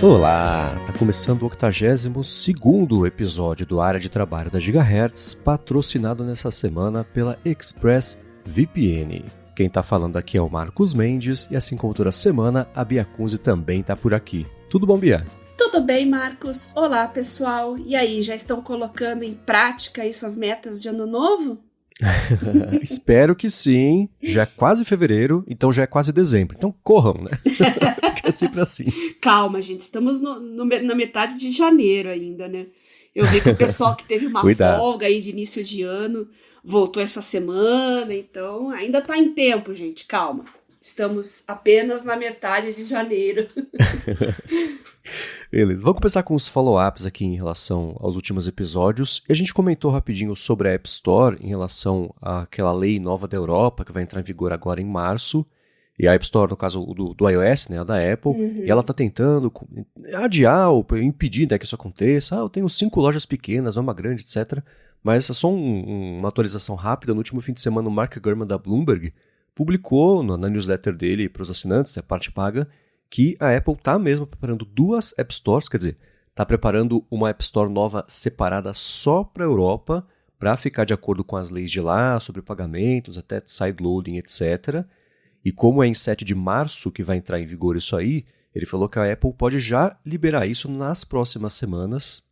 Olá, tá começando o 82º episódio do Área de Trabalho da Gigahertz, patrocinado nessa semana pela ExpressVPN. Quem tá falando aqui é o Marcos Mendes e assim como toda semana, a Bia Kunze também tá por aqui. Tudo bom, Bia? Tudo bem, Marcos? Olá, pessoal. E aí, já estão colocando em prática aí suas metas de ano novo? Espero que sim. Já é quase fevereiro, então já é quase dezembro. Então corram, né? Que é sempre assim. Calma, gente. Estamos na metade de janeiro ainda, né? Eu vi que o pessoal que teve uma folga aí de início de ano voltou essa semana, então ainda tá em tempo, gente. Calma. Estamos apenas na metade de janeiro. Beleza, vamos começar com os follow-ups aqui em relação aos últimos episódios. E a gente comentou rapidinho sobre a App Store em relação àquela lei nova da Europa que vai entrar em vigor agora em março. E a App Store, no caso do iOS, né, a da Apple, e ela está tentando adiar ou impedir, né, que isso aconteça. Eu tenho 5 lojas pequenas, uma grande, etc. Mas é só uma atualização rápida. No último fim de semana, o Mark Gurman da Bloomberg publicou na newsletter dele para os assinantes, a parte paga, que a Apple está mesmo preparando 2 App Stores, quer dizer, está preparando uma App Store nova separada só para a Europa, para ficar de acordo com as leis de lá, sobre pagamentos, até sideloading, etc. E como é em 7 de março que vai entrar em vigor isso aí, ele falou que a Apple pode já liberar isso nas próximas semanas.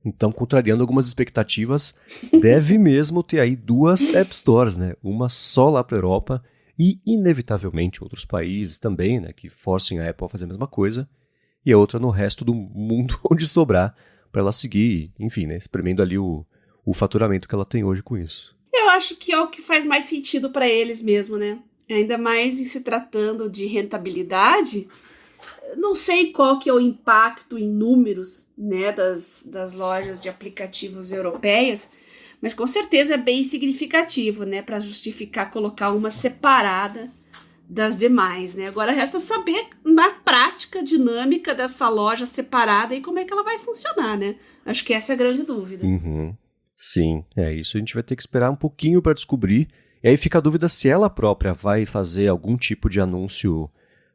Então, contrariando algumas expectativas, deve mesmo ter aí 2 App Stores, né? Uma só lá para a Europa e, inevitavelmente, outros países também, né? Que forcem a Apple a fazer a mesma coisa. E a outra no resto do mundo onde sobrar para ela seguir, enfim, né? Espremendo ali o faturamento que ela tem hoje com isso. Eu acho que é o que faz mais sentido para eles mesmo, né? Ainda mais em se tratando de rentabilidade. Não sei qual que é o impacto em números, né, das lojas de aplicativos europeias, mas com certeza é bem significativo, né, para justificar colocar uma separada das demais, né? Agora resta saber na prática a dinâmica dessa loja separada e como é que ela vai funcionar, né? Acho que essa é a grande dúvida. Sim, é isso. A gente vai ter que esperar um pouquinho para descobrir. E aí fica a dúvida se ela própria vai fazer algum tipo de anúncio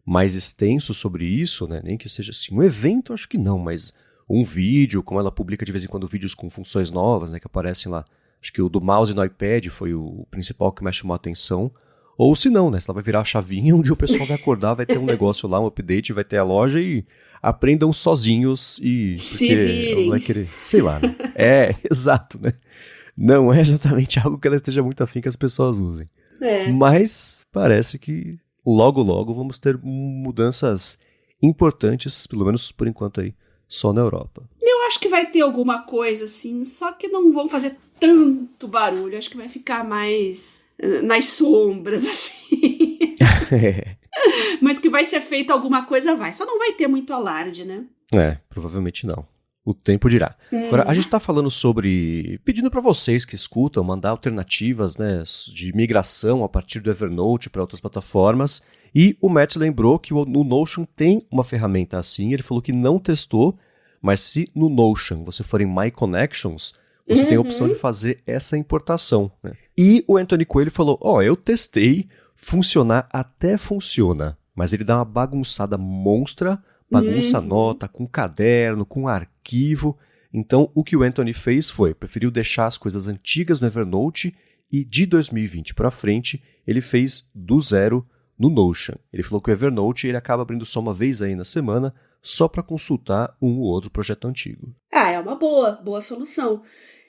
mais extenso sobre isso, né? Nem que seja assim um evento, acho que não, mas um vídeo, como ela publica de vez em quando vídeos com funções novas, né, que aparecem lá. Acho que o do mouse no iPad foi o principal que mais chamou a atenção. Ou se não, né? Se ela vai virar a chavinha, onde o pessoal vai acordar, vai ter um negócio lá, um update, vai ter a loja e aprendam sozinhos e... Se virem. Vai querer, sei lá, né? É, exato, né? Não é exatamente algo que ela esteja muito afim que as pessoas usem. Mas parece que logo, logo vamos ter mudanças importantes, pelo menos por enquanto aí, só na Europa. Eu acho que vai ter alguma coisa assim, só que não vão fazer tanto barulho. Acho que vai ficar mais nas sombras, assim. Mas que vai ser feito alguma coisa, vai. Só não vai ter muito alarde, né? Provavelmente não. O tempo dirá. Agora, a gente está falando sobre... Pedindo para vocês que escutam, mandar alternativas, né, de migração a partir do Evernote para outras plataformas. E o Matt lembrou que o Notion tem uma ferramenta assim. Ele falou que não testou, mas se no Notion você for em My Connections, você tem a opção de fazer essa importação, né? E o Anthony Coelho falou, eu testei, funcionar até funciona, mas ele dá uma bagunçada monstra, bagunça nota, com caderno, com arquivo. Então, o que o Anthony fez foi, preferiu deixar as coisas antigas no Evernote e de 2020 para frente, ele fez do zero no Notion. Ele falou que o Evernote ele acaba abrindo só uma vez aí na semana, só para consultar um ou outro projeto antigo. É uma boa solução.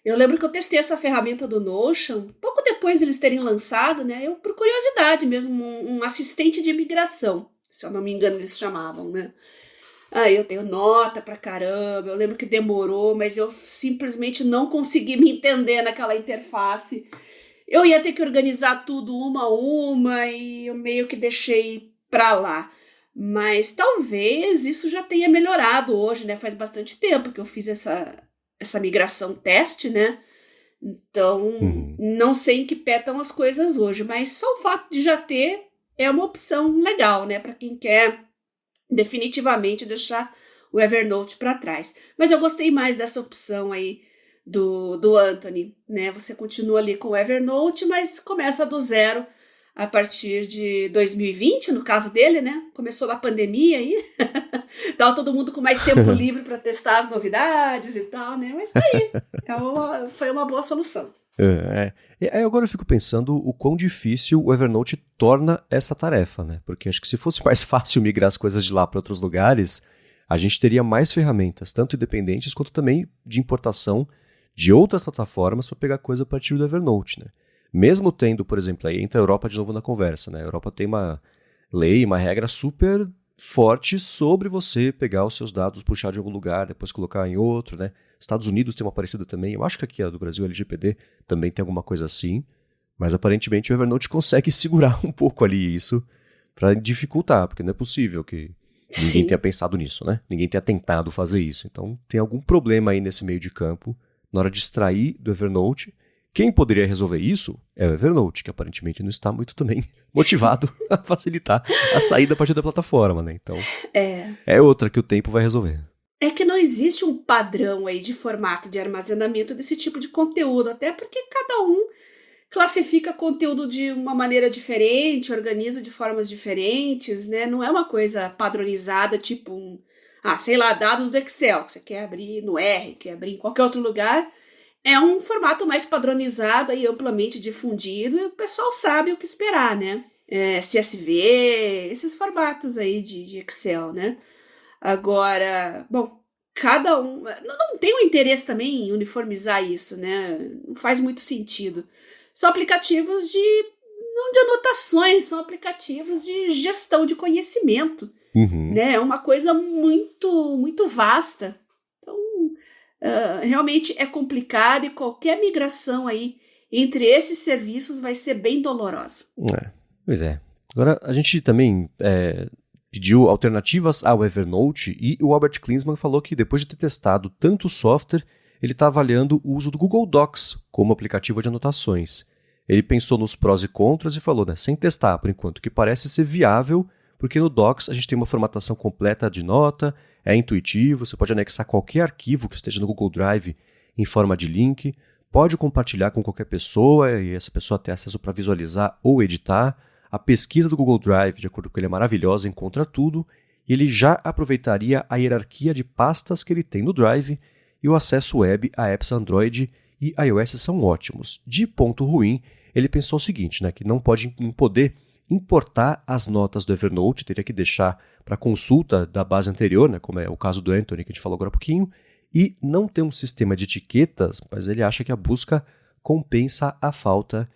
Eu lembro que eu testei essa ferramenta do Notion, pouco depois eles terem lançado, né? Eu, por curiosidade mesmo, um assistente de imigração, se eu não me engano eles chamavam, né? Eu tenho nota pra caramba, eu lembro que demorou, mas eu simplesmente não consegui me entender naquela interface. Eu ia ter que organizar tudo uma a uma e eu meio que deixei pra lá. Mas talvez isso já tenha melhorado hoje, né? Faz bastante tempo que eu fiz essa migração teste, né? Então, não sei em que pé estão as coisas hoje, mas só o fato de já ter é uma opção legal, né? Para quem quer definitivamente deixar o Evernote para trás. Mas eu gostei mais dessa opção aí do Anthony, né? Você continua ali com o Evernote, mas começa do zero a partir de 2020, no caso dele, né? Começou na pandemia aí. Tava todo mundo com mais tempo livre para testar as novidades e tal, né? Mas tá aí. Foi uma boa solução. Agora eu fico pensando o quão difícil o Evernote torna essa tarefa, né? Porque acho que se fosse mais fácil migrar as coisas de lá para outros lugares, a gente teria mais ferramentas, tanto independentes quanto também de importação de outras plataformas para pegar coisa a partir do Evernote, né? Mesmo tendo, por exemplo, aí entra a Europa de novo na conversa, né? A Europa tem uma lei, uma regra super forte sobre você pegar os seus dados, puxar de algum lugar, depois colocar em outro, né? Estados Unidos tem uma parecida também. Eu acho que aqui a do Brasil, a LGPD, também tem alguma coisa assim. Mas aparentemente o Evernote consegue segurar um pouco ali isso para dificultar, porque não é possível que ninguém tenha pensado nisso, né? Ninguém tenha tentado fazer isso. Então tem algum problema aí nesse meio de campo na hora de extrair do Evernote. Quem poderia resolver isso é o Evernote, que aparentemente não está muito também motivado a facilitar a saída a partir da plataforma, né? Então, é outra que o tempo vai resolver. É que não existe um padrão aí de formato de armazenamento desse tipo de conteúdo, até porque cada um classifica conteúdo de uma maneira diferente, organiza de formas diferentes, né? Não é uma coisa padronizada, tipo sei lá, dados do Excel, que você quer abrir no R, quer abrir em qualquer outro lugar. É um formato mais padronizado e amplamente difundido e o pessoal sabe o que esperar, né? CSV, esses formatos aí de Excel, né? Agora, bom, cada um... Não tem um interesse também em uniformizar isso, né? Não faz muito sentido. São aplicativos não de anotações, são aplicativos de gestão de conhecimento, né? É uma coisa muito, muito vasta. Realmente é complicado e qualquer migração aí entre esses serviços vai ser bem dolorosa. Pois é. Agora, a gente também pediu alternativas ao Evernote e o Albert Klinsmann falou que depois de ter testado tanto o software, ele está avaliando o uso do Google Docs como aplicativo de anotações. Ele pensou nos prós e contras e falou, né, sem testar por enquanto, que parece ser viável, porque no Docs a gente tem uma formatação completa de nota, é intuitivo, você pode anexar qualquer arquivo que esteja no Google Drive em forma de link, pode compartilhar com qualquer pessoa e essa pessoa ter acesso para visualizar ou editar. A pesquisa do Google Drive, de acordo com ele, é maravilhosa, encontra tudo, e ele já aproveitaria a hierarquia de pastas que ele tem no Drive e o acesso web a apps Android e iOS são ótimos. De ponto ruim, ele pensou o seguinte, né, que não pode poder importar as notas do Evernote, teria que deixar para consulta da base anterior, né, como é o caso do Anthony, que a gente falou agora há pouquinho, e não tem um sistema de etiquetas, mas ele acha que a busca compensa a falta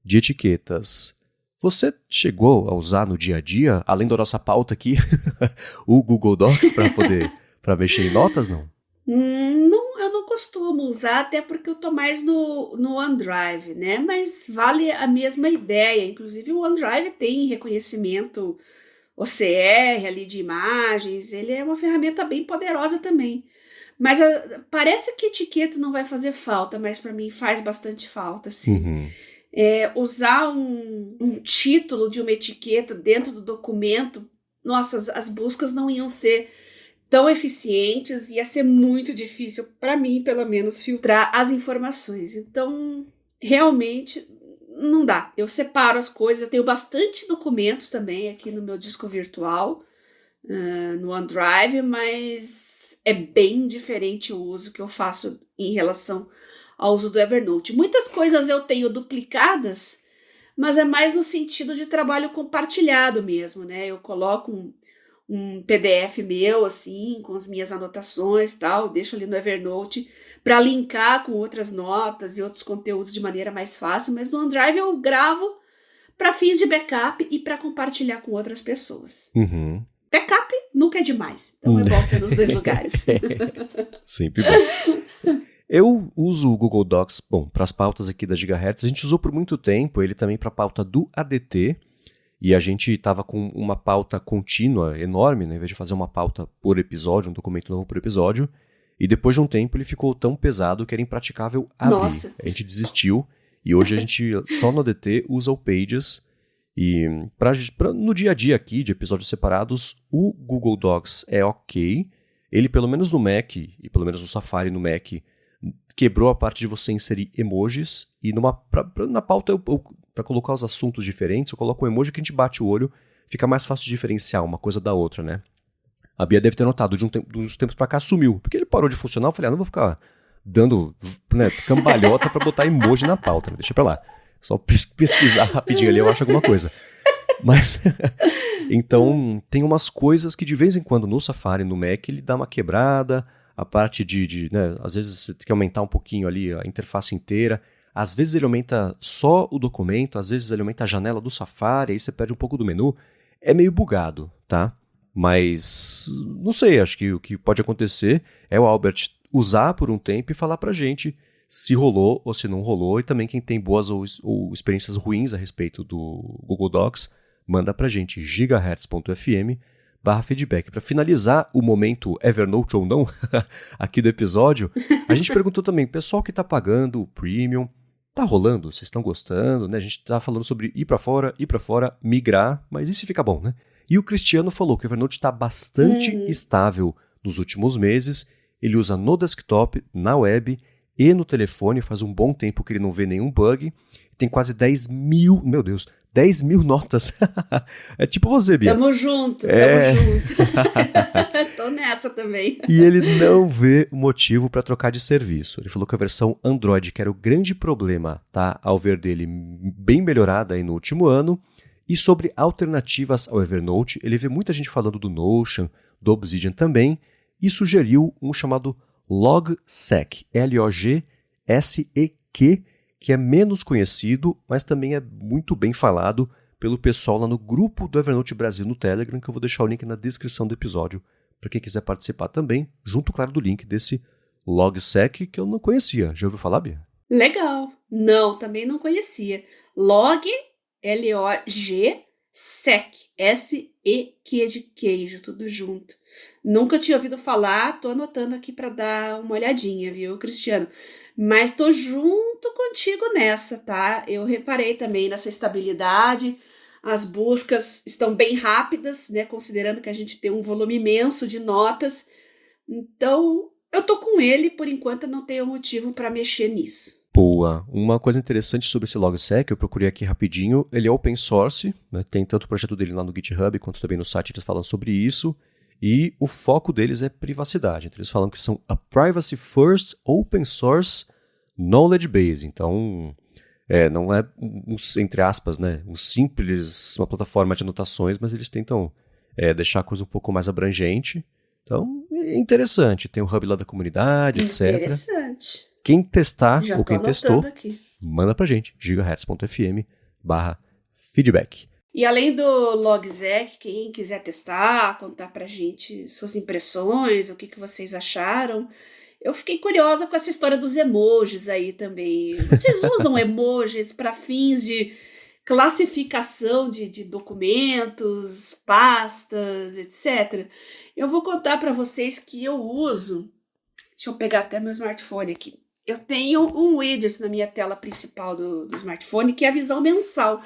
de etiquetas. Você chegou a usar no dia a dia, além da nossa pauta aqui, o Google Docs para mexer em notas, não? Não, eu não costumo usar, até porque eu tô mais no OneDrive, né? Mas vale a mesma ideia. Inclusive, o OneDrive tem reconhecimento OCR ali de imagens, ele é uma ferramenta bem poderosa também. Mas parece que etiqueta não vai fazer falta, mas para mim faz bastante falta, sim. Usar um título de uma etiqueta dentro do documento, nossa, as buscas não iam ser tão eficientes, ia ser muito difícil, para mim, pelo menos, filtrar as informações. Então, realmente, não dá. Eu separo as coisas, eu tenho bastante documentos também aqui no meu disco virtual, no OneDrive, mas é bem diferente o uso que eu faço em relação ao uso do Evernote. Muitas coisas eu tenho duplicadas, mas é mais no sentido de trabalho compartilhado mesmo, né? Eu coloco um PDF meu, assim, com as minhas anotações e tal, deixo ali no Evernote para linkar com outras notas e outros conteúdos de maneira mais fácil, mas no OneDrive eu gravo para fins de backup e para compartilhar com outras pessoas. Backup nunca é demais, então é bom ter nos dois lugares. Sempre bom. Eu uso o Google Docs, para as pautas aqui da Gigahertz, a gente usou por muito tempo ele também para a pauta do ADT, e a gente estava com uma pauta contínua enorme, né? Em vez de fazer uma pauta por episódio, um documento novo por episódio. E depois de um tempo ele ficou tão pesado que era impraticável abrir. Nossa. A gente desistiu e hoje a gente só no ADT usa o Pages. E no dia a dia aqui, de episódios separados, o Google Docs é ok. Ele, pelo menos no Mac, e pelo menos no Safari no Mac, quebrou a parte de você inserir emojis e na pauta, para colocar os assuntos diferentes, eu coloco um emoji que a gente bate o olho, fica mais fácil de diferenciar uma coisa da outra, né? A Bia deve ter notado, de uns tempos pra cá sumiu, porque ele parou de funcionar, eu falei, não vou ficar dando, né, cambalhota pra botar emoji na pauta, né? Deixa pra lá. Só pesquisar rapidinho ali, eu acho alguma coisa. Mas, então, tem umas coisas que de vez em quando no Safari, no Mac, ele dá uma quebrada, a parte né, às vezes você tem que aumentar um pouquinho ali a interface inteira, às vezes ele aumenta só o documento, às vezes ele aumenta a janela do Safari, aí você perde um pouco do menu, é meio bugado, tá? Mas, não sei, acho que o que pode acontecer é o Albert usar por um tempo e falar pra gente se rolou ou se não rolou, e também quem tem boas ou experiências ruins a respeito do Google Docs, manda pra gente gigahertz.fm/feedback. Para finalizar o momento Evernote ou não aqui do episódio, a gente perguntou também, pessoal que tá pagando o Premium, tá rolando? Vocês estão gostando? Né? A gente tá falando sobre ir para fora, migrar, mas e se fica bom, né? E o Cristiano falou que o Evernote está bastante estável nos últimos meses. Ele usa no desktop, na web e no telefone. Faz um bom tempo que ele não vê nenhum bug. Tem quase 10 mil, meu Deus, 10 mil notas. É tipo você, Bia. Tamo junto. Tô nessa também. E ele não vê motivo para trocar de serviço. Ele falou que a versão Android, que era o grande problema, tá, ao ver dele, bem melhorada aí no último ano. E sobre alternativas ao Evernote, ele vê muita gente falando do Notion, do Obsidian também, e sugeriu um chamado Logsec, L-O-G-S-E-Q, que é menos conhecido, mas também é muito bem falado pelo pessoal lá no grupo do Evernote Brasil no Telegram, que eu vou deixar o link na descrição do episódio, para quem quiser participar também, junto, claro, do link desse Logsec, que eu não conhecia. Já ouviu falar, Bia? Legal. Não, também não conhecia. Log, L-O-G, Sec, S-E-Q de queijo, tudo junto. Nunca tinha ouvido falar, tô anotando aqui para dar uma olhadinha, viu, Cristiano? Mas tô junto contigo nessa, tá? Eu reparei também nessa estabilidade, as buscas estão bem rápidas, né? Considerando que a gente tem um volume imenso de notas. Então, eu tô com ele, por enquanto eu não tenho motivo para mexer nisso. Boa. Uma coisa interessante sobre esse Logsec, eu procurei aqui rapidinho, ele é open source, né? Tem tanto o projeto dele lá no GitHub, quanto também no site eles falam sobre isso, e o foco deles é privacidade. Então eles falam que são a privacy first open source knowledge base. Então, não é, entre aspas, né, uma plataforma de anotações, mas eles tentam deixar a coisa um pouco mais abrangente. Então, é interessante. Tem o hub lá da comunidade, etc. Interessante. Quem testar ou quem testou, aqui. Manda pra gente, gigahertz.fm/feedback. E além do Logsec, quem quiser testar, contar pra gente suas impressões, o que vocês acharam. Eu fiquei curiosa com essa história dos emojis aí também. Vocês usam emojis para fins de classificação de documentos, pastas, etc. Eu vou contar para vocês que eu uso. Deixa eu pegar até meu smartphone aqui. Eu tenho um widget na minha tela principal do smartphone, que é a visão mensal,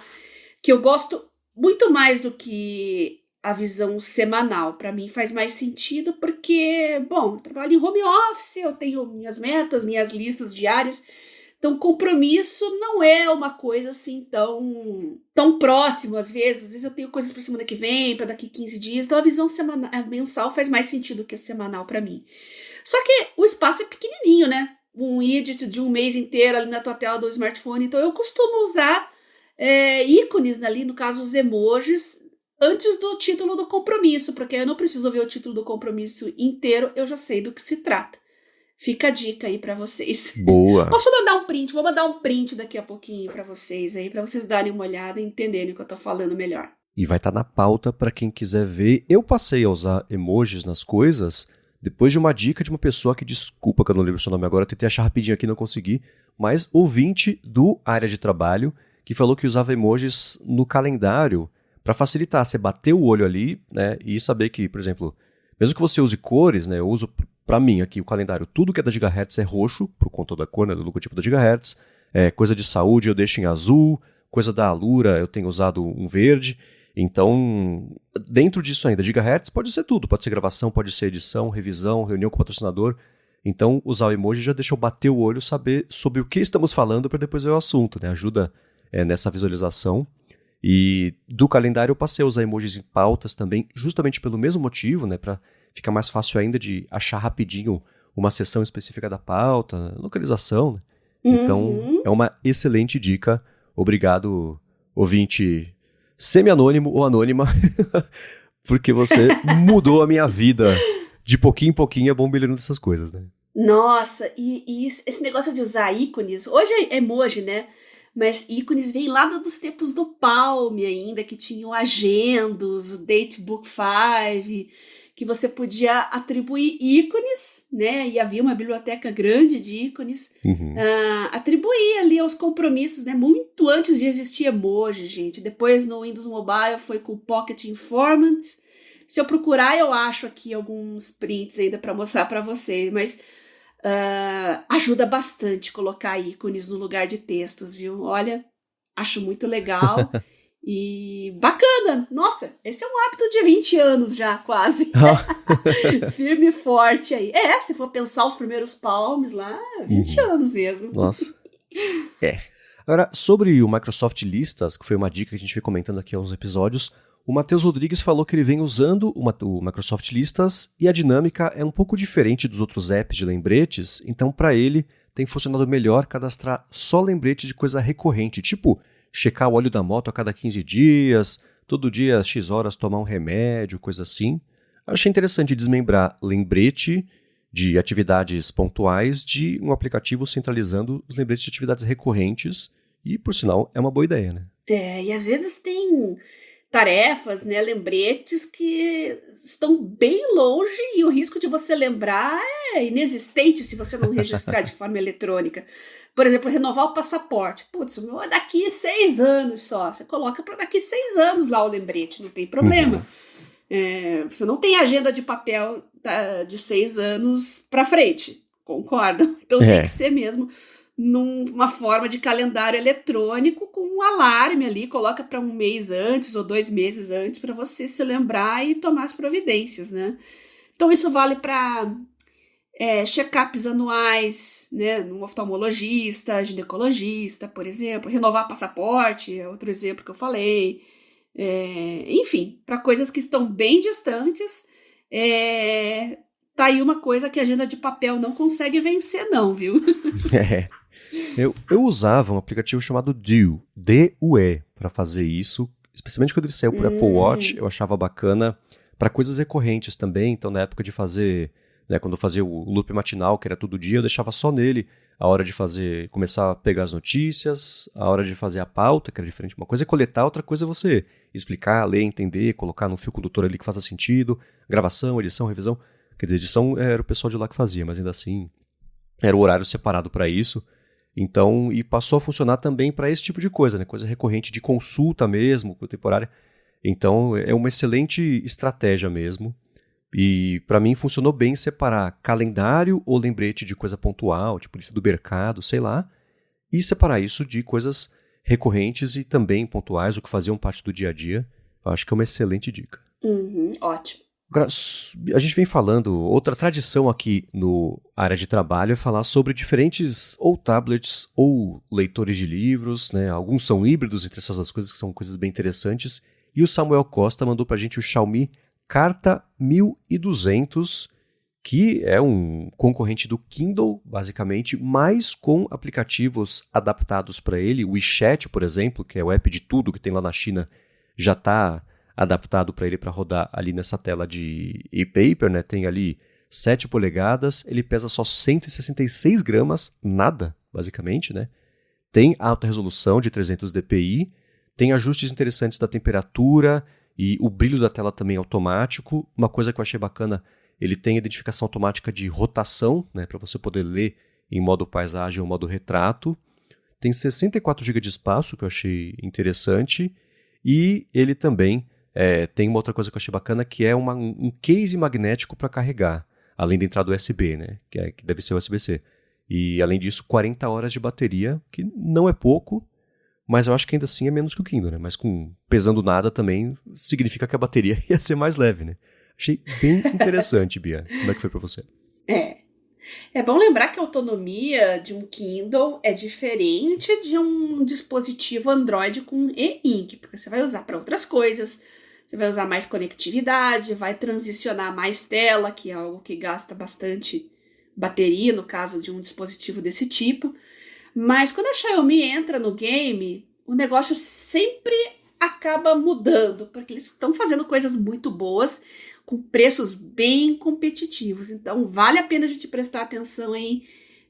que eu gosto muito mais do que a visão semanal. Para mim faz mais sentido porque, bom, eu trabalho em home office, eu tenho minhas metas, minhas listas diárias, então compromisso não é uma coisa assim tão próximo às vezes eu tenho coisas para semana que vem, para daqui 15 dias, então a visão mensal faz mais sentido que a semanal para mim. Só que o espaço é pequenininho, né? Um widget de um mês inteiro ali na tua tela do smartphone. Então, eu costumo usar ícones ali, no caso, os emojis, antes do título do compromisso, porque eu não preciso ver o título do compromisso inteiro, eu já sei do que se trata. Fica a dica aí pra vocês. Boa. Posso mandar um print? Vou mandar um print daqui a pouquinho pra vocês aí, pra vocês darem uma olhada e entenderem o que eu tô falando melhor. E vai estar na pauta pra quem quiser ver. Eu passei a usar emojis nas coisas depois de uma dica de uma pessoa que, desculpa que eu não lembro o seu nome agora, eu tentei achar rapidinho aqui e não consegui, mas ouvinte do Área de Trabalho, que falou que usava emojis no calendário para facilitar, você bater o olho ali, né, e saber que, por exemplo, mesmo que você use cores, né, eu uso, para mim aqui, o calendário, tudo que é da Gigahertz é roxo, por conta da cor, né, do logotipo da Gigahertz, coisa de saúde eu deixo em azul, coisa da Alura eu tenho usado um verde. Então, dentro disso ainda, Gigahertz pode ser tudo, pode ser gravação, pode ser edição, revisão, reunião com o patrocinador. Então, usar o emoji já deixa eu bater o olho, saber sobre o que estamos falando para depois ver o assunto, né? Ajuda nessa visualização. E do calendário eu passei a usar emojis em pautas também, justamente pelo mesmo motivo, né? Para ficar mais fácil ainda de achar rapidinho uma seção específica da pauta, localização, né? Então, é uma excelente dica. Obrigado, ouvinte semi-anônimo ou anônima, porque você mudou a minha vida. De pouquinho em pouquinho é bom melhorando essas coisas, né? Nossa, e esse negócio de usar ícones, hoje é emoji, né? Mas ícones vem lá dos tempos do Palm ainda, que tinha o Agendos, o Datebook 5, que você podia atribuir ícones, né? E havia uma biblioteca grande de ícones, atribuir ali aos compromissos, né? Muito antes de existir emoji, gente. Depois no Windows Mobile foi com o Pocket Informant. Se eu procurar, eu acho aqui alguns prints ainda para mostrar para vocês, mas ajuda bastante colocar ícones no lugar de textos, viu? Olha, acho muito legal e bacana. Nossa, esse é um hábito de 20 anos já, quase. Firme e forte aí. Se for pensar os primeiros palms lá, 20 anos mesmo. Nossa. Agora, sobre o Microsoft Listas, que foi uma dica que a gente vem comentando aqui há uns episódios, o Matheus Rodrigues falou que ele vem usando o Microsoft Listas e a dinâmica é um pouco diferente dos outros apps de lembretes, então para ele tem funcionado melhor cadastrar só lembrete de coisa recorrente, tipo checar o óleo da moto a cada 15 dias, todo dia X horas tomar um remédio, coisa assim. Achei interessante desmembrar lembrete de atividades pontuais de um aplicativo centralizando os lembretes de atividades recorrentes e, por sinal, é uma boa ideia, né? E às vezes tem tarefas, né, lembretes que estão bem longe e o risco de você lembrar é inexistente se você não registrar de forma eletrônica. Por exemplo, renovar o passaporte. Putz, o meu é daqui 6 anos só. Você coloca para daqui 6 anos lá o lembrete, não tem problema. Você não tem agenda de papel de 6 anos para frente, concorda? Então tem que ser mesmo numa forma de calendário eletrônico com um alarme ali, coloca para 1 mês antes ou 2 meses antes para você se lembrar e tomar as providências, né? Então isso vale para check-ups anuais, né, no oftalmologista, ginecologista, por exemplo, renovar passaporte, é outro exemplo que eu falei, enfim, para coisas que estão bem distantes, tá aí uma coisa que a agenda de papel não consegue vencer não, viu? Eu usava um aplicativo chamado Due, D-U-E, para fazer isso, especialmente quando ele saiu por Apple Watch, eu achava bacana para coisas recorrentes também, então na época de fazer, né, quando eu fazia o loop matinal, que era todo dia, eu deixava só nele a hora de começar a pegar as notícias, a hora de fazer a pauta, que era diferente. Uma coisa é coletar, outra coisa é você explicar, ler, entender, colocar num fio condutor ali que faça sentido, gravação, edição, revisão. Quer dizer, edição era o pessoal de lá que fazia, mas ainda assim era o horário separado para isso. Então, e passou a funcionar também para esse tipo de coisa, né? Coisa recorrente de consulta mesmo, temporária. Então, é uma excelente estratégia mesmo. E para mim funcionou bem separar calendário ou lembrete de coisa pontual, tipo lista do mercado, sei lá, e separar isso de coisas recorrentes e também pontuais, o que faziam parte do dia a dia. Eu acho que é uma excelente dica. Ótimo. Agora, a gente vem falando, outra tradição aqui no área de trabalho é falar sobre diferentes ou tablets ou leitores de livros, né? Alguns são híbridos entre essas duas coisas, que são coisas bem interessantes. E o Samuel Costa mandou pra gente o Xiaomi Carta 1200, que é um concorrente do Kindle, basicamente, mas com aplicativos adaptados para ele. O WeChat, por exemplo, que é o app de tudo que tem lá na China, já está adaptado para ele para rodar ali nessa tela de e-paper, né? Tem ali 7 polegadas, ele pesa só 166 gramas, nada, basicamente, né? Tem alta resolução de 300 dpi, tem ajustes interessantes da temperatura e o brilho da tela também é automático. Uma coisa que eu achei bacana, ele tem identificação automática de rotação, né? Para você poder ler em modo paisagem ou modo retrato. Tem 64 GB de espaço, que eu achei interessante, e ele também tem uma outra coisa que eu achei bacana, que é um case magnético para carregar, além da entrada USB, né? Que deve ser USB-C. E, além disso, 40 horas de bateria, que não é pouco, mas eu acho que ainda assim é menos que o Kindle, né? Mas pesando nada também, significa que a bateria ia ser mais leve, né? Achei bem interessante, Bia. Como é que foi para você? É bom lembrar que a autonomia de um Kindle é diferente de um dispositivo Android com e-ink, porque você vai usar para outras coisas, você vai usar mais conectividade, vai transicionar mais tela, que é algo que gasta bastante bateria, no caso de um dispositivo desse tipo. Mas quando a Xiaomi entra no game, o negócio sempre acaba mudando, porque eles estão fazendo coisas muito boas, com preços bem competitivos. Então, vale a pena a gente prestar atenção aí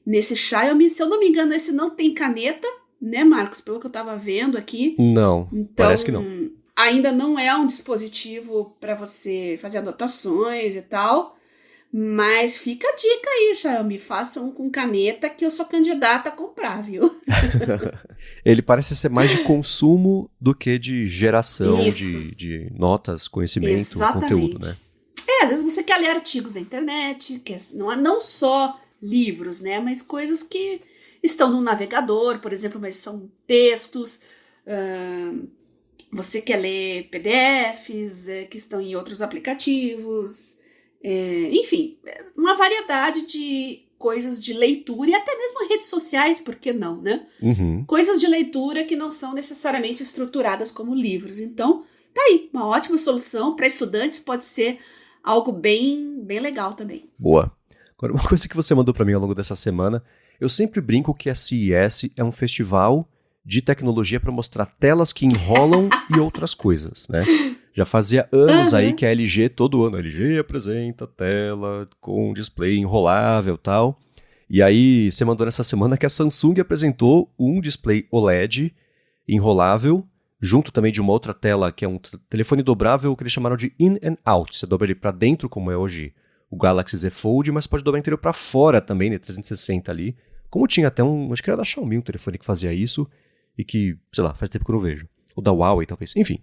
nesse Xiaomi. Se eu não me engano, esse não tem caneta, né, Marcos? Pelo que eu estava vendo aqui. Não, então, parece que não. Ainda não é um dispositivo para você fazer anotações e tal. Mas fica a dica aí, Xiaomi. Faça um com caneta que eu sou candidata a comprar, viu? Ele parece ser mais de consumo do que de geração de notas, conhecimento, Exatamente. conteúdo, né? Às vezes você quer ler artigos da internet, que não só livros, né? Mas coisas que estão no navegador, por exemplo, mas são textos. Você quer ler PDFs que estão em outros aplicativos. Enfim, uma variedade de coisas de leitura e até mesmo redes sociais, por que não, né? Uhum. Coisas de leitura que não são necessariamente estruturadas como livros. Então, tá aí, uma ótima solução para estudantes, pode ser algo bem, bem legal também. Boa. Agora, uma coisa que você mandou para mim ao longo dessa semana, eu sempre brinco que a CES é um festival de tecnologia para mostrar telas que enrolam e outras coisas, né? Já fazia anos aí que a LG, todo ano, a LG apresenta tela com display enrolável e tal. E aí, você mandou nessa semana que a Samsung apresentou um display OLED enrolável, junto também de uma outra tela que é um telefone dobrável que eles chamaram de in and out. Você dobra ele para dentro, como é hoje o Galaxy Z Fold, mas pode dobrar inteiro para fora também, né, 360 ali. Como tinha até acho que era da Xiaomi um telefone que fazia isso e que, sei lá, faz tempo que eu não vejo. O da Huawei talvez, enfim.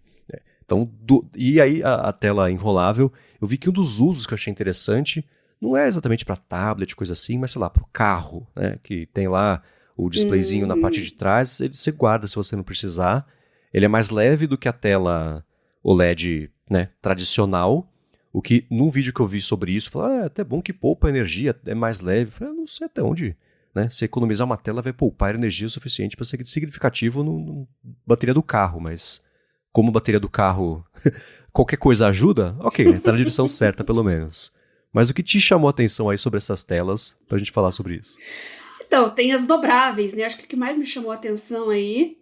Então, e aí a tela enrolável, eu vi que um dos usos que eu achei interessante não é exatamente para tablet, coisa assim, mas sei lá, para o carro, né? Que tem lá o displayzinho na parte de trás, você guarda se você não precisar. Ele é mais leve do que a tela OLED, né, tradicional, o que num vídeo que eu vi sobre isso, falou, é até bom que poupa energia, é mais leve. Eu falei, não sei até onde, né? Se economizar uma tela vai poupar energia o suficiente para ser significativo na bateria do carro, mas como a bateria do carro qualquer coisa ajuda, ok, né? Tá na direção certa pelo menos. Mas o que te chamou a atenção aí sobre essas telas, pra gente falar sobre isso? Então, tem as dobráveis, né? Acho que o que mais me chamou a atenção aí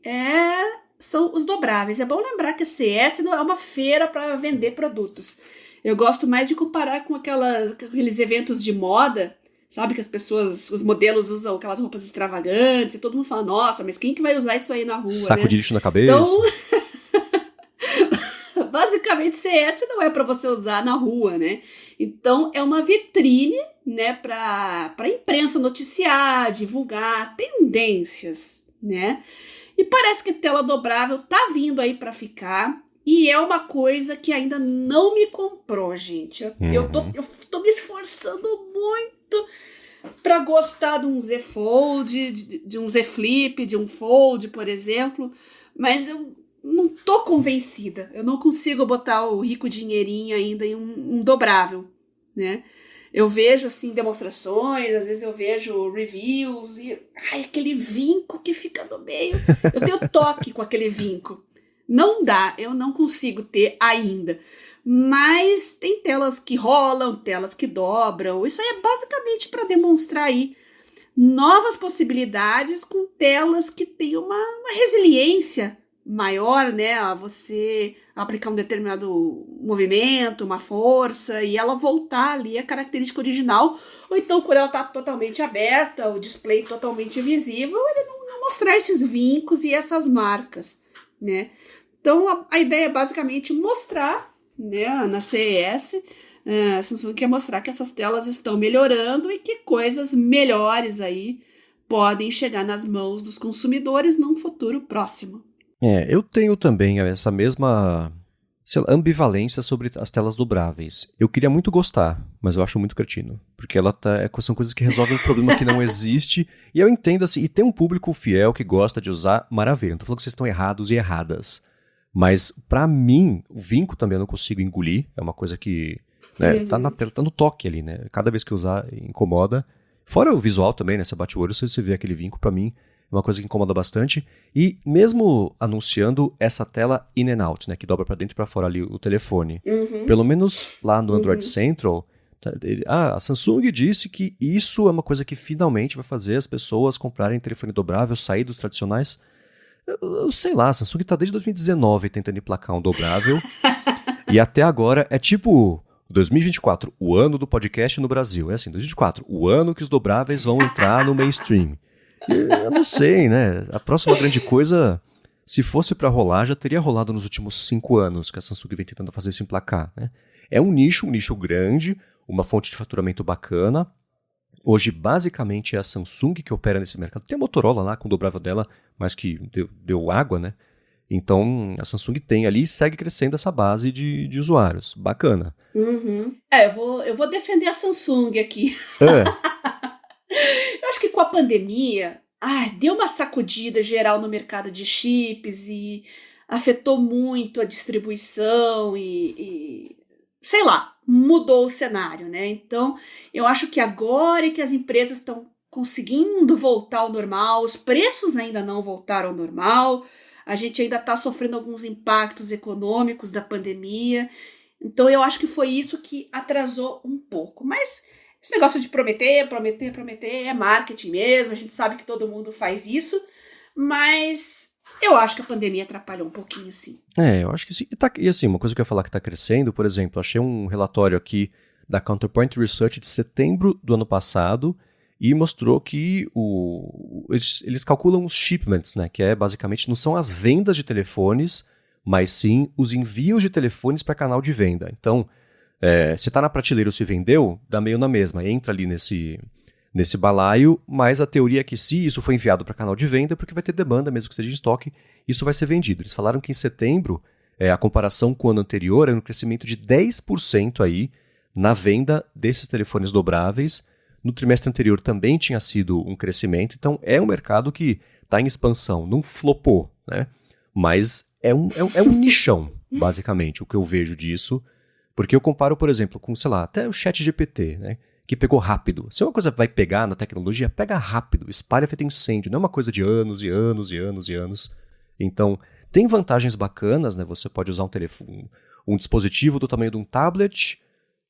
são os dobráveis. É bom lembrar que a CES não é uma feira para vender produtos. Eu gosto mais de comparar com aqueles eventos de moda, sabe? Que as pessoas, os modelos usam aquelas roupas extravagantes e todo mundo fala, nossa, mas quem que vai usar isso aí na rua, Saco né? de lixo na cabeça. Então, basicamente, CS não é para você usar na rua, né? Então, é uma vitrine, né, para a imprensa noticiar, divulgar tendências, né? E parece que tela dobrável tá vindo aí para ficar. E é uma coisa que ainda não me comprou, gente. Eu tô me esforçando muito para gostar de um Z Fold, de um Z Flip, de um Fold, por exemplo. Mas eu não tô convencida. Eu não consigo botar o rico dinheirinho ainda em um dobrável, né? Eu vejo, assim, demonstrações, às vezes eu vejo reviews e... Ai, aquele vinco que fica no meio. Eu tenho toque com aquele vinco. Não dá, eu não consigo ter ainda. Mas tem telas que rolam, telas que dobram. Isso aí é basicamente para demonstrar aí novas possibilidades com telas que têm uma resiliência maior, né, a você aplicar um determinado movimento, uma força, e ela voltar ali a característica original, ou então quando ela está totalmente aberta, o display totalmente visível, ele não mostrar esses vincos e essas marcas, né. Então a ideia é basicamente mostrar, né, na CES, a Samsung quer mostrar que essas telas estão melhorando e que coisas melhores aí podem chegar nas mãos dos consumidores num futuro próximo. Eu tenho também essa mesma ambivalência sobre as telas dobráveis. Eu queria muito gostar, mas eu acho muito cretino. Porque são coisas que resolvem um problema que não existe. E eu entendo assim, e tem um público fiel que gosta de usar, maravilha. Não tô falando que vocês estão errados e erradas. Mas pra mim, o vinco também eu não consigo engolir. É uma coisa que, né, tá na tela, tá no toque ali, né? Cada vez que eu usar, incomoda. Fora o visual também, né? Você bate o olho, você vê aquele vinco, pra mim é uma coisa que incomoda bastante. E mesmo anunciando essa tela in and out, né? Que dobra pra dentro e pra fora ali o telefone. Pelo menos lá no Android Central, a Samsung disse que isso é uma coisa que finalmente vai fazer as pessoas comprarem telefone dobrável, sair dos tradicionais. Eu sei lá, a Samsung tá desde 2019 tentando emplacar um dobrável. E até agora é tipo 2024, o ano do podcast no Brasil. É assim, 2024, o ano que os dobráveis vão entrar no mainstream. Eu não sei, né? A próxima grande coisa, se fosse pra rolar, já teria rolado nos últimos 5 anos que a Samsung vem tentando fazer isso emplacar, né? É um nicho grande, uma fonte de faturamento bacana. Hoje, basicamente, é a Samsung que opera nesse mercado. Tem a Motorola lá com o dobrável dela, mas que deu água, né? Então, a Samsung tem ali e segue crescendo essa base de usuários. Bacana. Eu vou defender a Samsung aqui. É. Eu acho que com a pandemia, deu uma sacudida geral no mercado de chips e afetou muito a distribuição e sei lá, mudou o cenário, né? Então, eu acho que agora é que as empresas estão conseguindo voltar ao normal, os preços ainda não voltaram ao normal, a gente ainda está sofrendo alguns impactos econômicos da pandemia, então eu acho que foi isso que atrasou um pouco, mas esse negócio de prometer é marketing mesmo, a gente sabe que todo mundo faz isso, mas eu acho que a pandemia atrapalhou um pouquinho, sim. Eu acho que sim. E assim, uma coisa que eu ia falar que está crescendo, por exemplo, achei um relatório aqui da Counterpoint Research de setembro do ano passado e mostrou que eles calculam os shipments, né, que é basicamente não são as vendas de telefones, mas sim os envios de telefones para canal de venda. Então, se está na prateleira ou se vendeu, dá meio na mesma, entra ali nesse balaio, mas a teoria é que se isso foi enviado para canal de venda, é porque vai ter demanda, mesmo que esteja em estoque, isso vai ser vendido. Eles falaram que em setembro, a comparação com o ano anterior era um crescimento de 10% aí na venda desses telefones dobráveis. No trimestre anterior também tinha sido um crescimento, então é um mercado que está em expansão, não flopou, né? Mas é um nichão, basicamente, o que eu vejo disso, porque eu comparo, por exemplo, com, sei lá, até o ChatGPT, né? Que pegou rápido. Se uma coisa vai pegar na tecnologia, pega rápido, espalha feito incêndio, não é uma coisa de anos e anos e anos e anos. Então, tem vantagens bacanas, né? Você pode usar um telefone, um dispositivo do tamanho de um tablet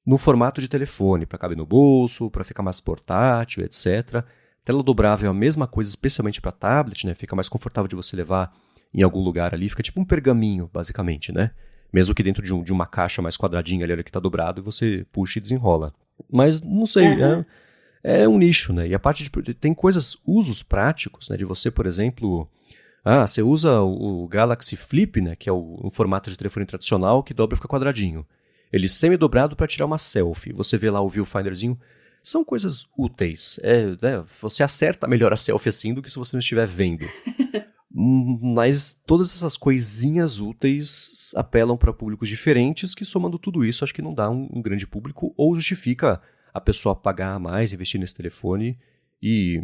no formato de telefone, para caber no bolso, para ficar mais portátil, etc. Tela dobrável é a mesma coisa, especialmente para tablet, né? Fica mais confortável de você levar em algum lugar ali, fica tipo um pergaminho, basicamente, né? Mesmo que dentro de uma caixa mais quadradinha ali que está dobrado e você puxa e desenrola. Mas, não sei, é um nicho, né? E a parte de... Tem usos práticos, né? De você, por exemplo... você usa o Galaxy Flip, né? Que é um formato de telefone tradicional que dobra e fica quadradinho. Ele semi-dobrado para tirar uma selfie. Você vê lá o viewfinderzinho. São coisas úteis. Você acerta melhor a selfie assim do que se você não estiver vendo. Mas todas essas coisinhas úteis apelam para públicos diferentes que, somando tudo isso, acho que não dá um grande público ou justifica a pessoa pagar mais, investir nesse telefone e,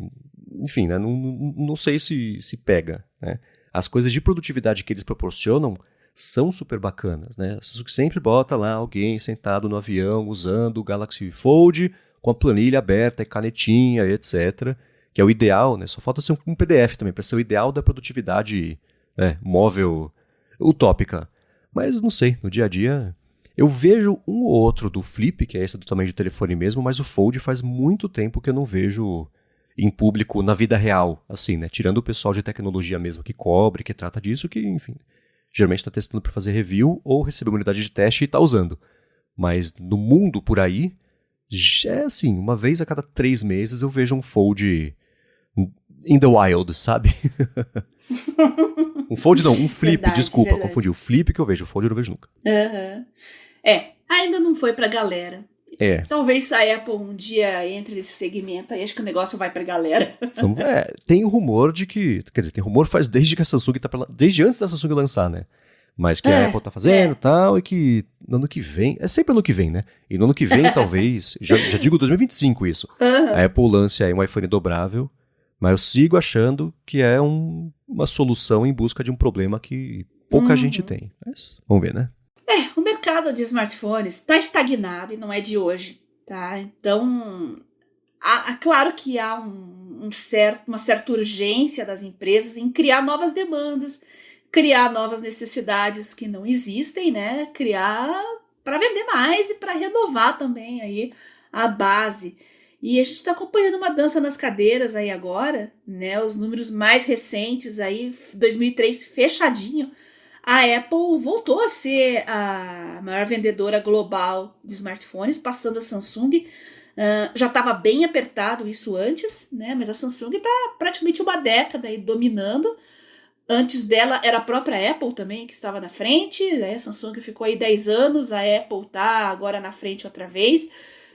enfim, né, não sei se pega, né? As coisas de produtividade que eles proporcionam são super bacanas, né? Você sempre bota lá alguém sentado no avião usando o Galaxy Fold com a planilha aberta e canetinha, etc., que é o ideal, né? Só falta ser um PDF também, para ser o ideal da produtividade, né, móvel utópica. Mas não sei, no dia a dia eu vejo um ou outro do Flip, que é esse do tamanho de telefone mesmo, mas o Fold faz muito tempo que eu não vejo em público na vida real, assim, né? Tirando o pessoal de tecnologia mesmo que cobre, que trata disso, que, enfim, geralmente está testando para fazer review ou receber uma unidade de teste e está usando. Mas no mundo por aí, é assim, uma vez a cada 3 meses eu vejo um Fold in the wild, sabe? Um Fold não, um Flip, verdade, desculpa, verdade. Confundi. O Flip que eu vejo, o Fold eu não vejo nunca. Ainda não foi pra galera. Talvez a Apple um dia entre nesse segmento aí, acho que o negócio vai pra galera. Tem o rumor de que, quer dizer, tem rumor faz desde que a Samsung desde antes da Samsung lançar, né? Mas que a Apple tá fazendo e tal, e que no ano que vem, é sempre ano que vem, né? E no ano que vem, talvez, já digo 2025 isso, a Apple lance aí um iPhone dobrável, mas eu sigo achando que é uma solução em busca de um problema que pouca gente tem. Mas vamos ver, né? O mercado de smartphones está estagnado e não é de hoje, tá? Então, Claro que há uma certa urgência das empresas em criar novas demandas, criar novas necessidades que não existem, né? Criar para vender mais e para renovar também aí a base. E a gente está acompanhando uma dança nas cadeiras aí agora, né? Os números mais recentes aí, 2003 fechadinho, a Apple voltou a ser a maior vendedora global de smartphones, passando a Samsung. Já estava bem apertado isso antes, né? Mas a Samsung está praticamente uma década aí dominando. Antes dela era a própria Apple também que estava na frente, né? A Samsung ficou aí 10 anos, a Apple está agora na frente outra vez.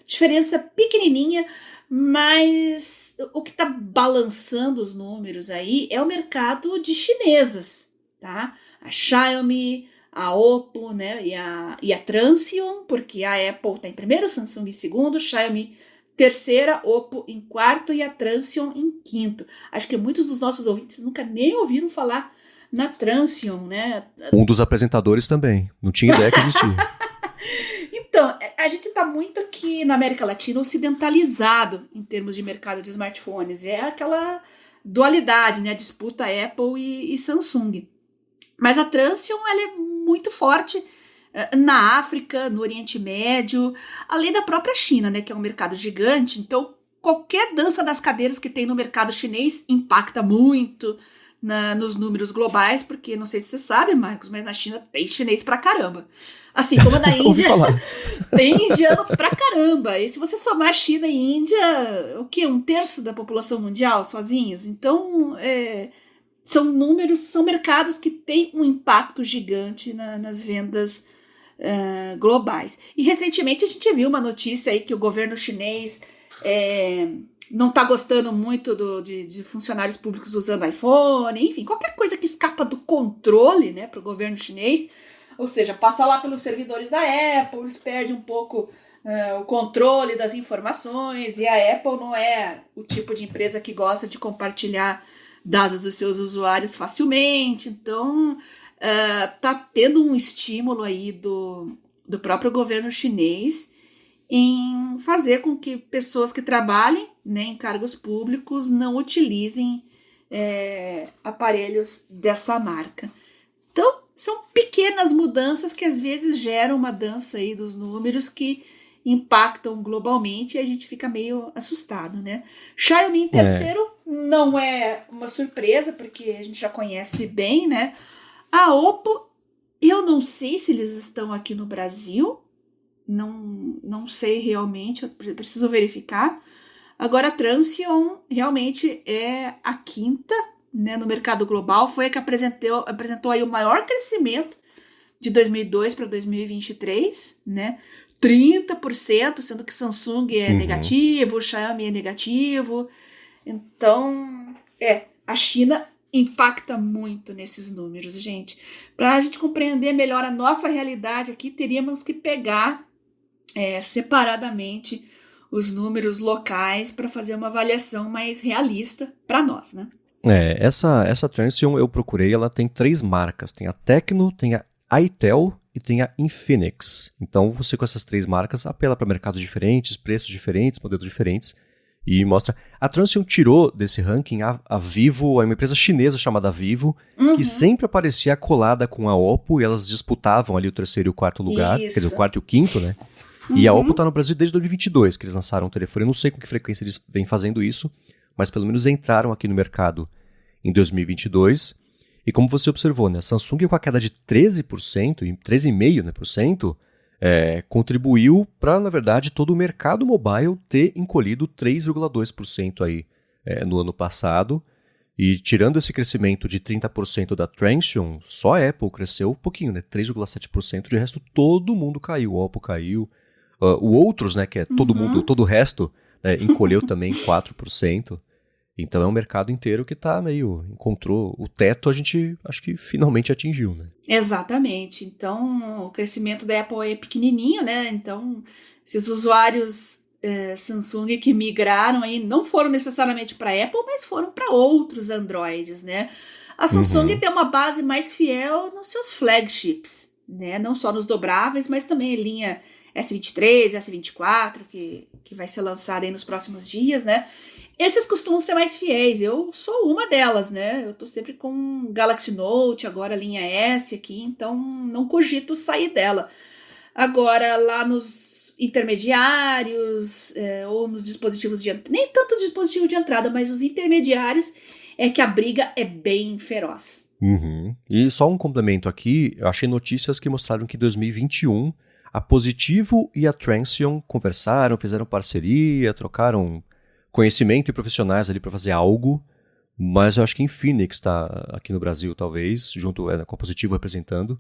Diferença pequenininha, mas o que está balançando os números aí é o mercado de chinesas, tá? A Xiaomi, a Oppo, né? E a Transsion, porque a Apple está em primeiro, Samsung em segundo, Xiaomi terceira, Oppo em quarto e a Transsion em quinto. Acho que muitos dos nossos ouvintes nunca nem ouviram falar na Transsion, né? Um dos apresentadores também. Não tinha ideia que existia. Então, a gente está muito aqui na América Latina ocidentalizado em termos de mercado de smartphones. É aquela dualidade, né? A disputa Apple e Samsung. Mas a Transsion, ela é muito forte na África, no Oriente Médio, além da própria China, né, que é um mercado gigante. Então, qualquer dança das cadeiras que tem no mercado chinês impacta muito nos números globais, porque não sei se você sabe, Marcos, mas na China tem chinês pra caramba. Assim como na Índia, tem indiano pra caramba. E se você somar China e Índia, o quê? 1/3 da população mundial sozinhos? Então, são mercados que têm um impacto gigante nas vendas globais. E recentemente a gente viu uma notícia aí que o governo chinês não está gostando muito de funcionários públicos usando iPhone, enfim, qualquer coisa que escapa do controle, né, para o governo chinês, ou seja, passa lá pelos servidores da Apple, eles perdem um pouco o controle das informações, e a Apple não é o tipo de empresa que gosta de compartilhar dados dos seus usuários facilmente. Então tá tendo um estímulo aí do próprio governo chinês em fazer com que pessoas que trabalhem, né, em cargos públicos não utilizem aparelhos dessa marca. Então, são pequenas mudanças que às vezes geram uma dança aí dos números que impactam globalmente e a gente fica meio assustado, né? Xiaomi em terceiro não é uma surpresa, porque a gente já conhece bem, né? A Oppo, eu não sei se eles estão aqui no Brasil, não sei realmente, eu preciso verificar. Agora a Transsion realmente é a quinta, né, no mercado global, foi a que apresentou aí o maior crescimento de 2002 para 2023, né? 30%, sendo que Samsung é negativo, Xiaomi é negativo. Então, a China impacta muito nesses números, gente. Para a gente compreender melhor a nossa realidade aqui, teríamos que pegar separadamente os números locais para fazer uma avaliação mais realista para nós, né? Essa Transsion eu procurei, ela tem 3 marcas. Tem a Tecno, tem a itel e tem a Infinix. Então você com essas 3 marcas apela para mercados diferentes, preços diferentes, modelos diferentes e mostra. A Transsion tirou desse ranking a Vivo, uma empresa chinesa chamada Vivo, que sempre aparecia colada com a Oppo e elas disputavam ali o terceiro e o quarto lugar, quer dizer, o quarto e o quinto, né? E a Oppo está no Brasil desde 2022, que eles lançaram o telefone. Eu não sei com que frequência eles vêm fazendo isso, mas pelo menos entraram aqui no mercado em 2022. E como você observou, né, a Samsung com a queda de 13%, 13,5%, contribuiu para, na verdade, todo o mercado mobile ter encolhido 3,2% aí no ano passado. E tirando esse crescimento de 30% da Transsion, só a Apple cresceu um pouquinho, né, 3,7%, de resto todo mundo caiu, o Oppo caiu. O outros, né, que é todo mundo, todo o resto, né, encolheu também 4%. Então é um mercado inteiro que encontrou o teto, a gente acho que finalmente atingiu, né? Exatamente. Então o crescimento da Apple é pequenininho, né? Então esses usuários Samsung que migraram aí não foram necessariamente para a Apple, mas foram para outros Androids, né? A Samsung tem uma base mais fiel nos seus flagships, né? Não só nos dobráveis, mas também em linha S23, S24, que vai ser lançada aí nos próximos dias, né? Esses costumam ser mais fiéis, eu sou uma delas, né? Eu tô sempre com Galaxy Note, agora a linha S aqui, então não cogito sair dela. Agora, lá nos intermediários, ou nos dispositivos de entrada, nem tanto os dispositivos de entrada, mas os intermediários, é que a briga é bem feroz. Uhum. E só um complemento aqui, eu achei notícias que mostraram que em 2021 a Positivo e a Transion conversaram, fizeram parceria, trocaram conhecimento e profissionais ali para fazer algo, mas eu acho que em Phoenix está aqui no Brasil, talvez, junto com a Positivo representando.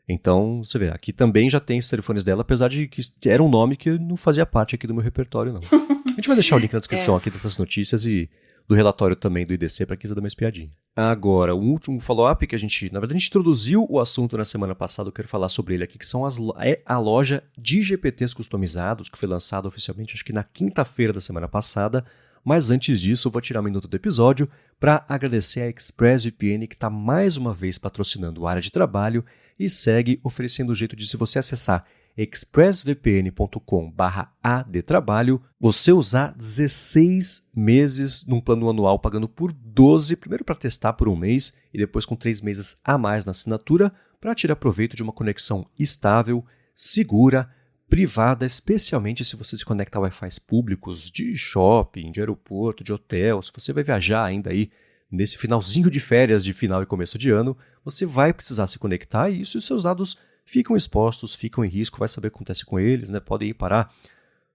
Então, você vê, aqui também já tem esses telefones dela, apesar de que era um nome que não fazia parte aqui do meu repertório, não. A gente vai deixar o link na descrição aqui dessas notícias e do relatório também do IDC para quem quiser dar uma espiadinha. Agora, o último follow-up que na verdade a gente introduziu o assunto na semana passada, eu quero falar sobre ele aqui, que são a loja de GPTs customizados, que foi lançada oficialmente acho que na quinta-feira da semana passada, mas antes disso eu vou tirar um minuto do episódio para agradecer a ExpressVPN que está mais uma vez patrocinando a área de trabalho e segue oferecendo o jeito de, se você acessar expressvpn.com/adtrabalho, você usar 16 meses num plano anual pagando por 12, primeiro para testar por um mês e depois com 3 meses a mais na assinatura para tirar proveito de uma conexão estável, segura, privada, especialmente se você se conecta a Wi-Fi públicos de shopping, de aeroporto, de hotel. Se você vai viajar ainda aí nesse finalzinho de férias de final e começo de ano, você vai precisar se conectar e isso, e seus dados ficam expostos, ficam em risco, vai saber o que acontece com eles, né? Podem ir parar,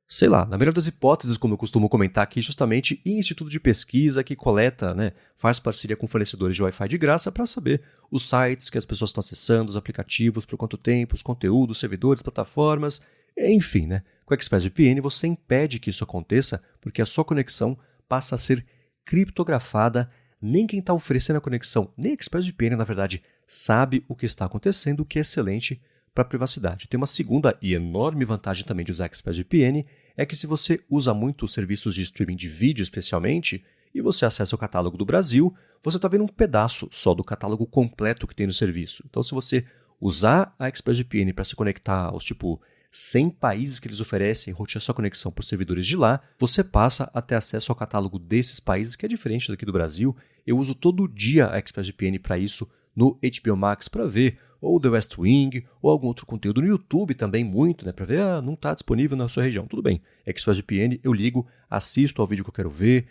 sei lá, na melhor das hipóteses, como eu costumo comentar aqui, justamente em instituto de pesquisa que coleta, né, faz parceria com fornecedores de Wi-Fi de graça para saber os sites que as pessoas estão acessando, os aplicativos, por quanto tempo, os conteúdos, servidores, plataformas, enfim, né? Com a ExpressVPN você impede que isso aconteça porque a sua conexão passa a ser criptografada. Nem quem está oferecendo a conexão, nem a ExpressVPN, na verdade, sabe o que está acontecendo, o que é excelente para a privacidade. Tem uma segunda e enorme vantagem também de usar a ExpressVPN, é que se você usa muito os serviços de streaming de vídeo especialmente, e você acessa o catálogo do Brasil, você está vendo um pedaço só do catálogo completo que tem no serviço. Então, se você usar a ExpressVPN para se conectar aos 100 países que eles oferecem, rotear sua conexão por servidores de lá, você passa a ter acesso ao catálogo desses países, que é diferente daqui do Brasil. Eu uso todo dia a ExpressVPN para isso no HBO Max para ver ou The West Wing ou algum outro conteúdo no YouTube também muito, né, para ver, não está disponível na sua região. Tudo bem, ExpressVPN eu ligo, assisto ao vídeo que eu quero ver,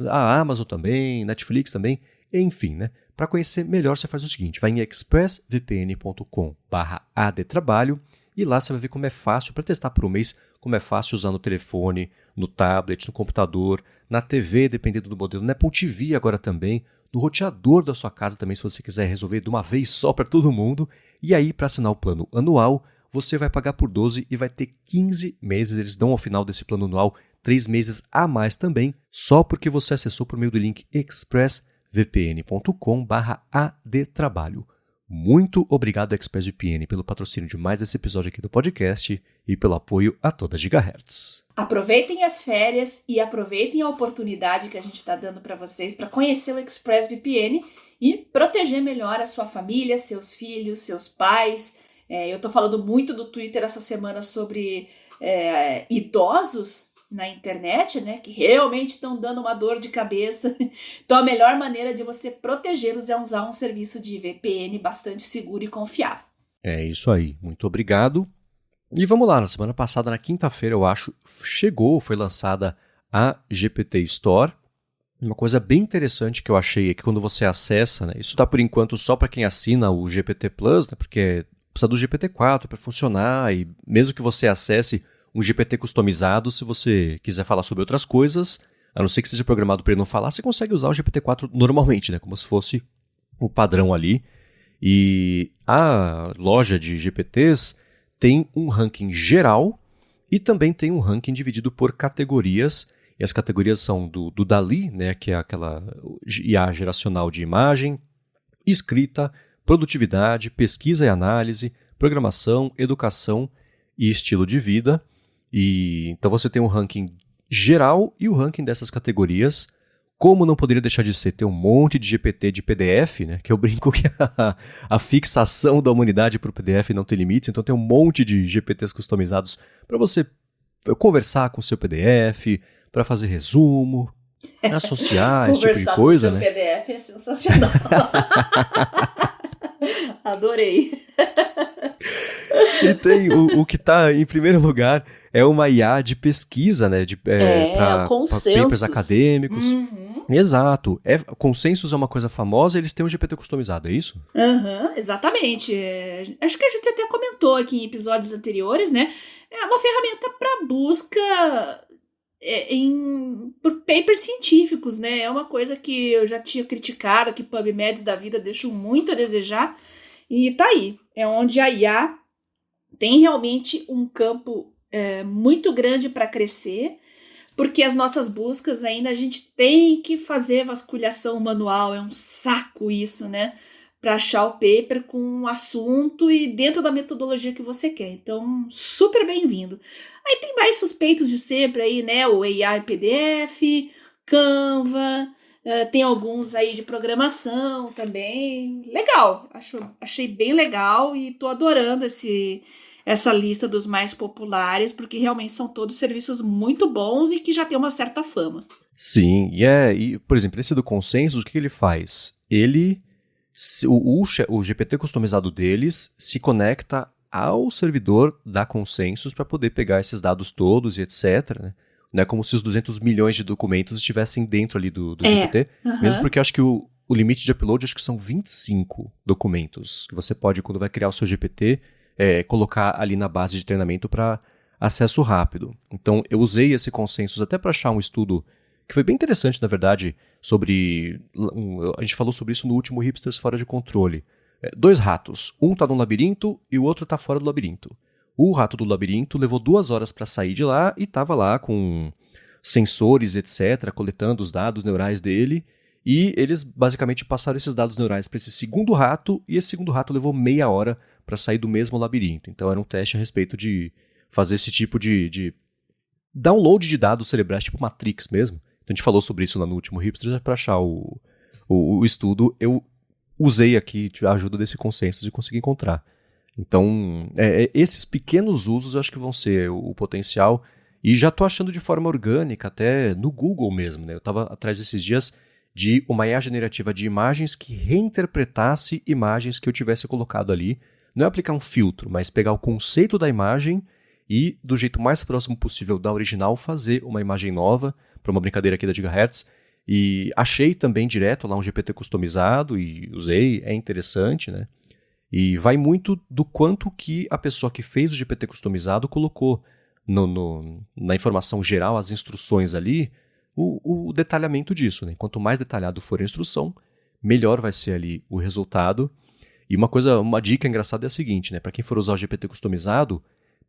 a Amazon também, Netflix também, enfim, né? Para conhecer melhor você faz o seguinte, vai em expressvpn.com/adtrabalho e lá você vai ver como é fácil, para testar por um mês, como é fácil usar no telefone, no tablet, no computador, na TV, dependendo do modelo, na Apple TV agora também, no roteador da sua casa também, se você quiser resolver de uma vez só para todo mundo. E aí, para assinar o plano anual, você vai pagar por 12 e vai ter 15 meses. Eles dão ao final desse plano anual 3 meses a mais também, só porque você acessou por meio do link expressvpn.com/adtrabalho. Muito obrigado, ExpressVPN, pelo patrocínio de mais esse episódio aqui do podcast e pelo apoio a toda Gigahertz. Aproveitem as férias e aproveitem a oportunidade que a gente está dando para vocês para conhecer o ExpressVPN e proteger melhor a sua família, seus filhos, seus pais. Eu estou falando muito do Twitter essa semana sobre idosos na internet, né, que realmente estão dando uma dor de cabeça. Então a melhor maneira de você protegê-los é usar um serviço de VPN bastante seguro e confiável. É isso aí, muito obrigado. E vamos lá, na semana passada, na quinta-feira, eu acho, foi lançada a GPT Store. Uma coisa bem interessante que eu achei é que quando você acessa, né, isso está por enquanto só para quem assina o GPT Plus, né, porque precisa do GPT-4 para funcionar, e mesmo que você acesse um GPT customizado, se você quiser falar sobre outras coisas, a não ser que seja programado para ele não falar, você consegue usar o GPT-4 normalmente, né, como se fosse o padrão ali. E a loja de GPTs tem um ranking geral e também tem um ranking dividido por categorias. E as categorias são do DALL-E, né, que é aquela IA geracional de imagem, escrita, produtividade, pesquisa e análise, programação, educação e estilo de vida. E então você tem um ranking geral e o ranking dessas categorias Como não poderia deixar de ser ter um monte de GPT de PDF, né? Que eu brinco que a fixação da humanidade para o PDF não tem limites, então tem um monte de GPTs customizados para você conversar com o seu PDF, para fazer resumo, associar esse tipo de coisa, conversar com o seu né? PDF é sensacional. Adorei. E tem o que está em primeiro lugar é uma IA de pesquisa, né? Para papers acadêmicos. Uhum. Exato. Consensus é uma coisa famosa, eles têm um GPT customizado, é isso? Uhum, exatamente. Acho que a gente até comentou aqui em episódios anteriores, né? É uma ferramenta para busca por papers científicos, né? É uma coisa que eu já tinha criticado, que PubMeds da vida deixam muito a desejar. E tá aí. É onde a IA tem realmente um campo muito grande para crescer, porque as nossas buscas ainda a gente tem que fazer vasculhação manual, é um saco isso, né? Para achar o paper com um assunto e dentro da metodologia que você quer. Então, super bem-vindo. Aí tem mais suspeitos de sempre aí, né? O AI PDF, Canva, tem alguns aí de programação também. Legal, achei bem legal e tô adorando essa lista dos mais populares, porque realmente são todos serviços muito bons e que já tem uma certa fama. Sim, e por exemplo, esse do Consensus, o que ele faz? O GPT customizado deles se conecta ao servidor da Consensus para poder pegar esses dados todos e etc. Né? Não é como se os 200 milhões de documentos estivessem dentro ali do GPT, mesmo porque eu acho que o limite de upload acho que são 25 documentos que você pode, quando vai criar o seu GPT, colocar ali na base de treinamento para acesso rápido. Então, eu usei esse Consensus até para achar um estudo que foi bem interessante, na verdade, sobre... A gente falou sobre isso no último Hipsters Fora de Controle. 2 ratos. Um está no labirinto e o outro está fora do labirinto. O rato do labirinto levou 2 horas para sair de lá e estava lá com sensores, etc., coletando os dados neurais dele. E eles basicamente passaram esses dados neurais para esse segundo rato, e esse segundo rato levou meia hora para sair do mesmo labirinto. Então era um teste a respeito de fazer esse tipo de download de dados cerebrais, tipo Matrix mesmo. Então a gente falou sobre isso lá no último Hipsters, para achar o estudo. Eu usei aqui a ajuda desse consenso e consegui encontrar. Então, esses pequenos usos eu acho que vão ser o potencial. E já estou achando de forma orgânica, até no Google mesmo. Né? Eu estava atrás desses dias de uma IA generativa de imagens que reinterpretasse imagens que eu tivesse colocado ali. Não é aplicar um filtro, mas pegar o conceito da imagem e, do jeito mais próximo possível da original, fazer uma imagem nova, para uma brincadeira aqui da Gigahertz. E achei também direto lá um GPT customizado e usei, é interessante, né? E vai muito do quanto que a pessoa que fez o GPT customizado colocou na informação geral, as instruções ali, o detalhamento disso. Né? Quanto mais detalhado for a instrução, melhor vai ser ali o resultado. E uma dica engraçada é a seguinte, né? Para quem for usar o GPT customizado,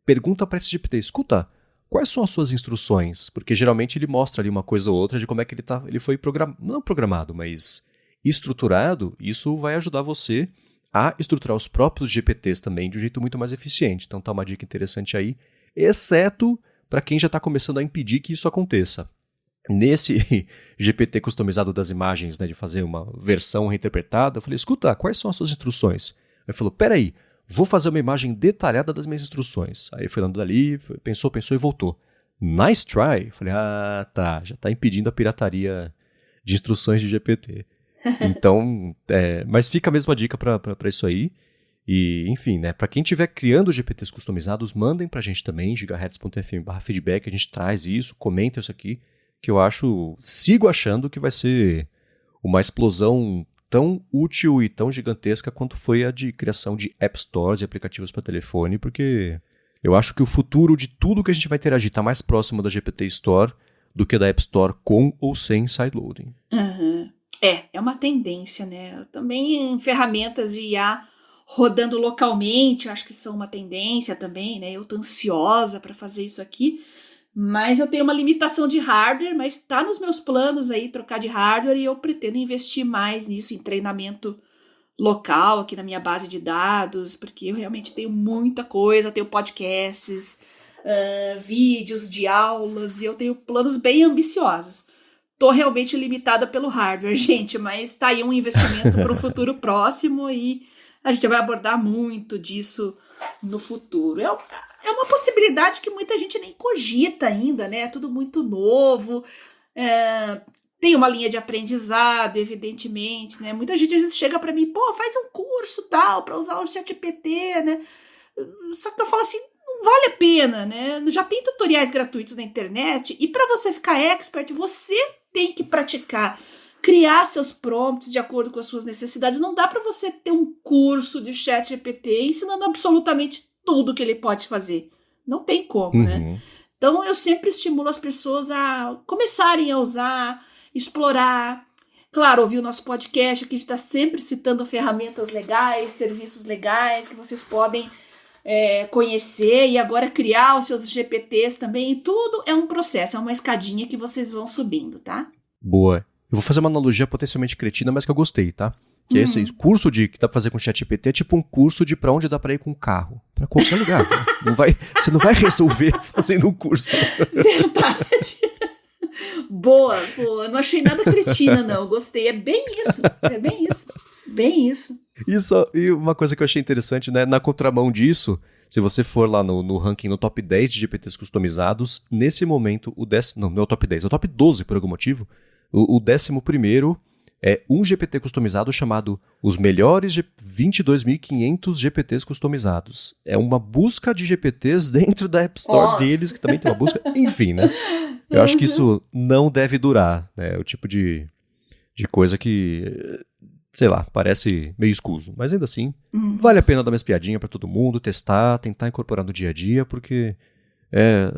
pergunta para esse GPT, escuta, quais são as suas instruções? Porque geralmente ele mostra ali uma coisa ou outra de como é que ele foi não programado, mas estruturado. Isso vai ajudar você a estruturar os próprios GPTs também de um jeito muito mais eficiente. Então tá uma dica interessante aí, exceto para quem já está começando a impedir que isso aconteça. Nesse GPT customizado das imagens, né, de fazer uma versão reinterpretada, eu falei, escuta, quais são as suas instruções? Ele falou, peraí, vou fazer uma imagem detalhada das minhas instruções. Aí foi andando ali, pensou e voltou. Nice try. Eu falei, tá, já está impedindo a pirataria de instruções de GPT. Então, mas fica a mesma dica para isso aí. E, enfim, né, para quem estiver criando GPTs customizados, mandem para a gente também, gigahertz.fm/feedback, a gente traz isso, comenta isso aqui, que eu sigo achando que vai ser uma explosão tão útil e tão gigantesca quanto foi a de criação de App Stores e aplicativos para telefone, porque eu acho que o futuro de tudo que a gente vai interagir está mais próximo da GPT Store do que da App Store com ou sem sideloading. Uhum. É uma tendência, né? Também ferramentas de IA rodando localmente, acho que são uma tendência também, né? Eu tô ansiosa para fazer isso aqui, mas eu tenho uma limitação de hardware, mas está nos meus planos aí trocar de hardware e eu pretendo investir mais nisso, em treinamento local aqui na minha base de dados, porque eu realmente tenho muita coisa, eu tenho podcasts, vídeos de aulas e eu tenho planos bem ambiciosos. tô realmente limitada pelo hardware, gente, mas tá aí um investimento para um futuro próximo e a gente vai abordar muito disso no futuro. É uma possibilidade que muita gente nem cogita ainda, né? É tudo muito novo, tem uma linha de aprendizado, evidentemente, né? Muita gente às vezes chega para mim, pô, faz um curso tal para usar o ChatGPT, né? Só que eu falo assim, não vale a pena, né? Já tem tutoriais gratuitos na internet e para você ficar expert, você tem que praticar, criar seus prompts de acordo com as suas necessidades. Não dá para você ter um curso de ChatGPT ensinando absolutamente tudo que ele pode fazer. Não tem como, né? Então eu sempre estimulo as pessoas a começarem a usar, explorar. Claro, ouvir o nosso podcast, que a gente está sempre citando ferramentas legais, serviços legais que vocês podem conhecer e agora criar os seus GPTs também. E tudo é um processo, é uma escadinha que vocês vão subindo, tá? Boa. Eu vou fazer uma analogia potencialmente cretina, mas que eu gostei, tá? Que é esse curso que dá pra fazer com ChatGPT é tipo um curso de pra onde dá pra ir com um carro. Pra qualquer lugar. Né? Você não vai resolver fazendo um curso. Verdade. Boa. Não achei nada cretina, não. Gostei. É bem isso. Bem isso. E uma coisa que eu achei interessante, né? Na contramão disso, se você for lá no ranking, no top 10 de GPTs customizados, nesse momento, não é o top 10, é o top 12 por algum motivo. O 11º é um GPT customizado chamado Os Melhores 22.500 GPTs Customizados. É uma busca de GPTs dentro da App Store deles, que também tem uma busca. Enfim, né? Eu acho que isso não deve durar, né? É o tipo de coisa que, sei lá, parece meio escuso. Mas ainda assim, vale a pena dar uma espiadinha para todo mundo, testar, tentar incorporar no dia a dia, porque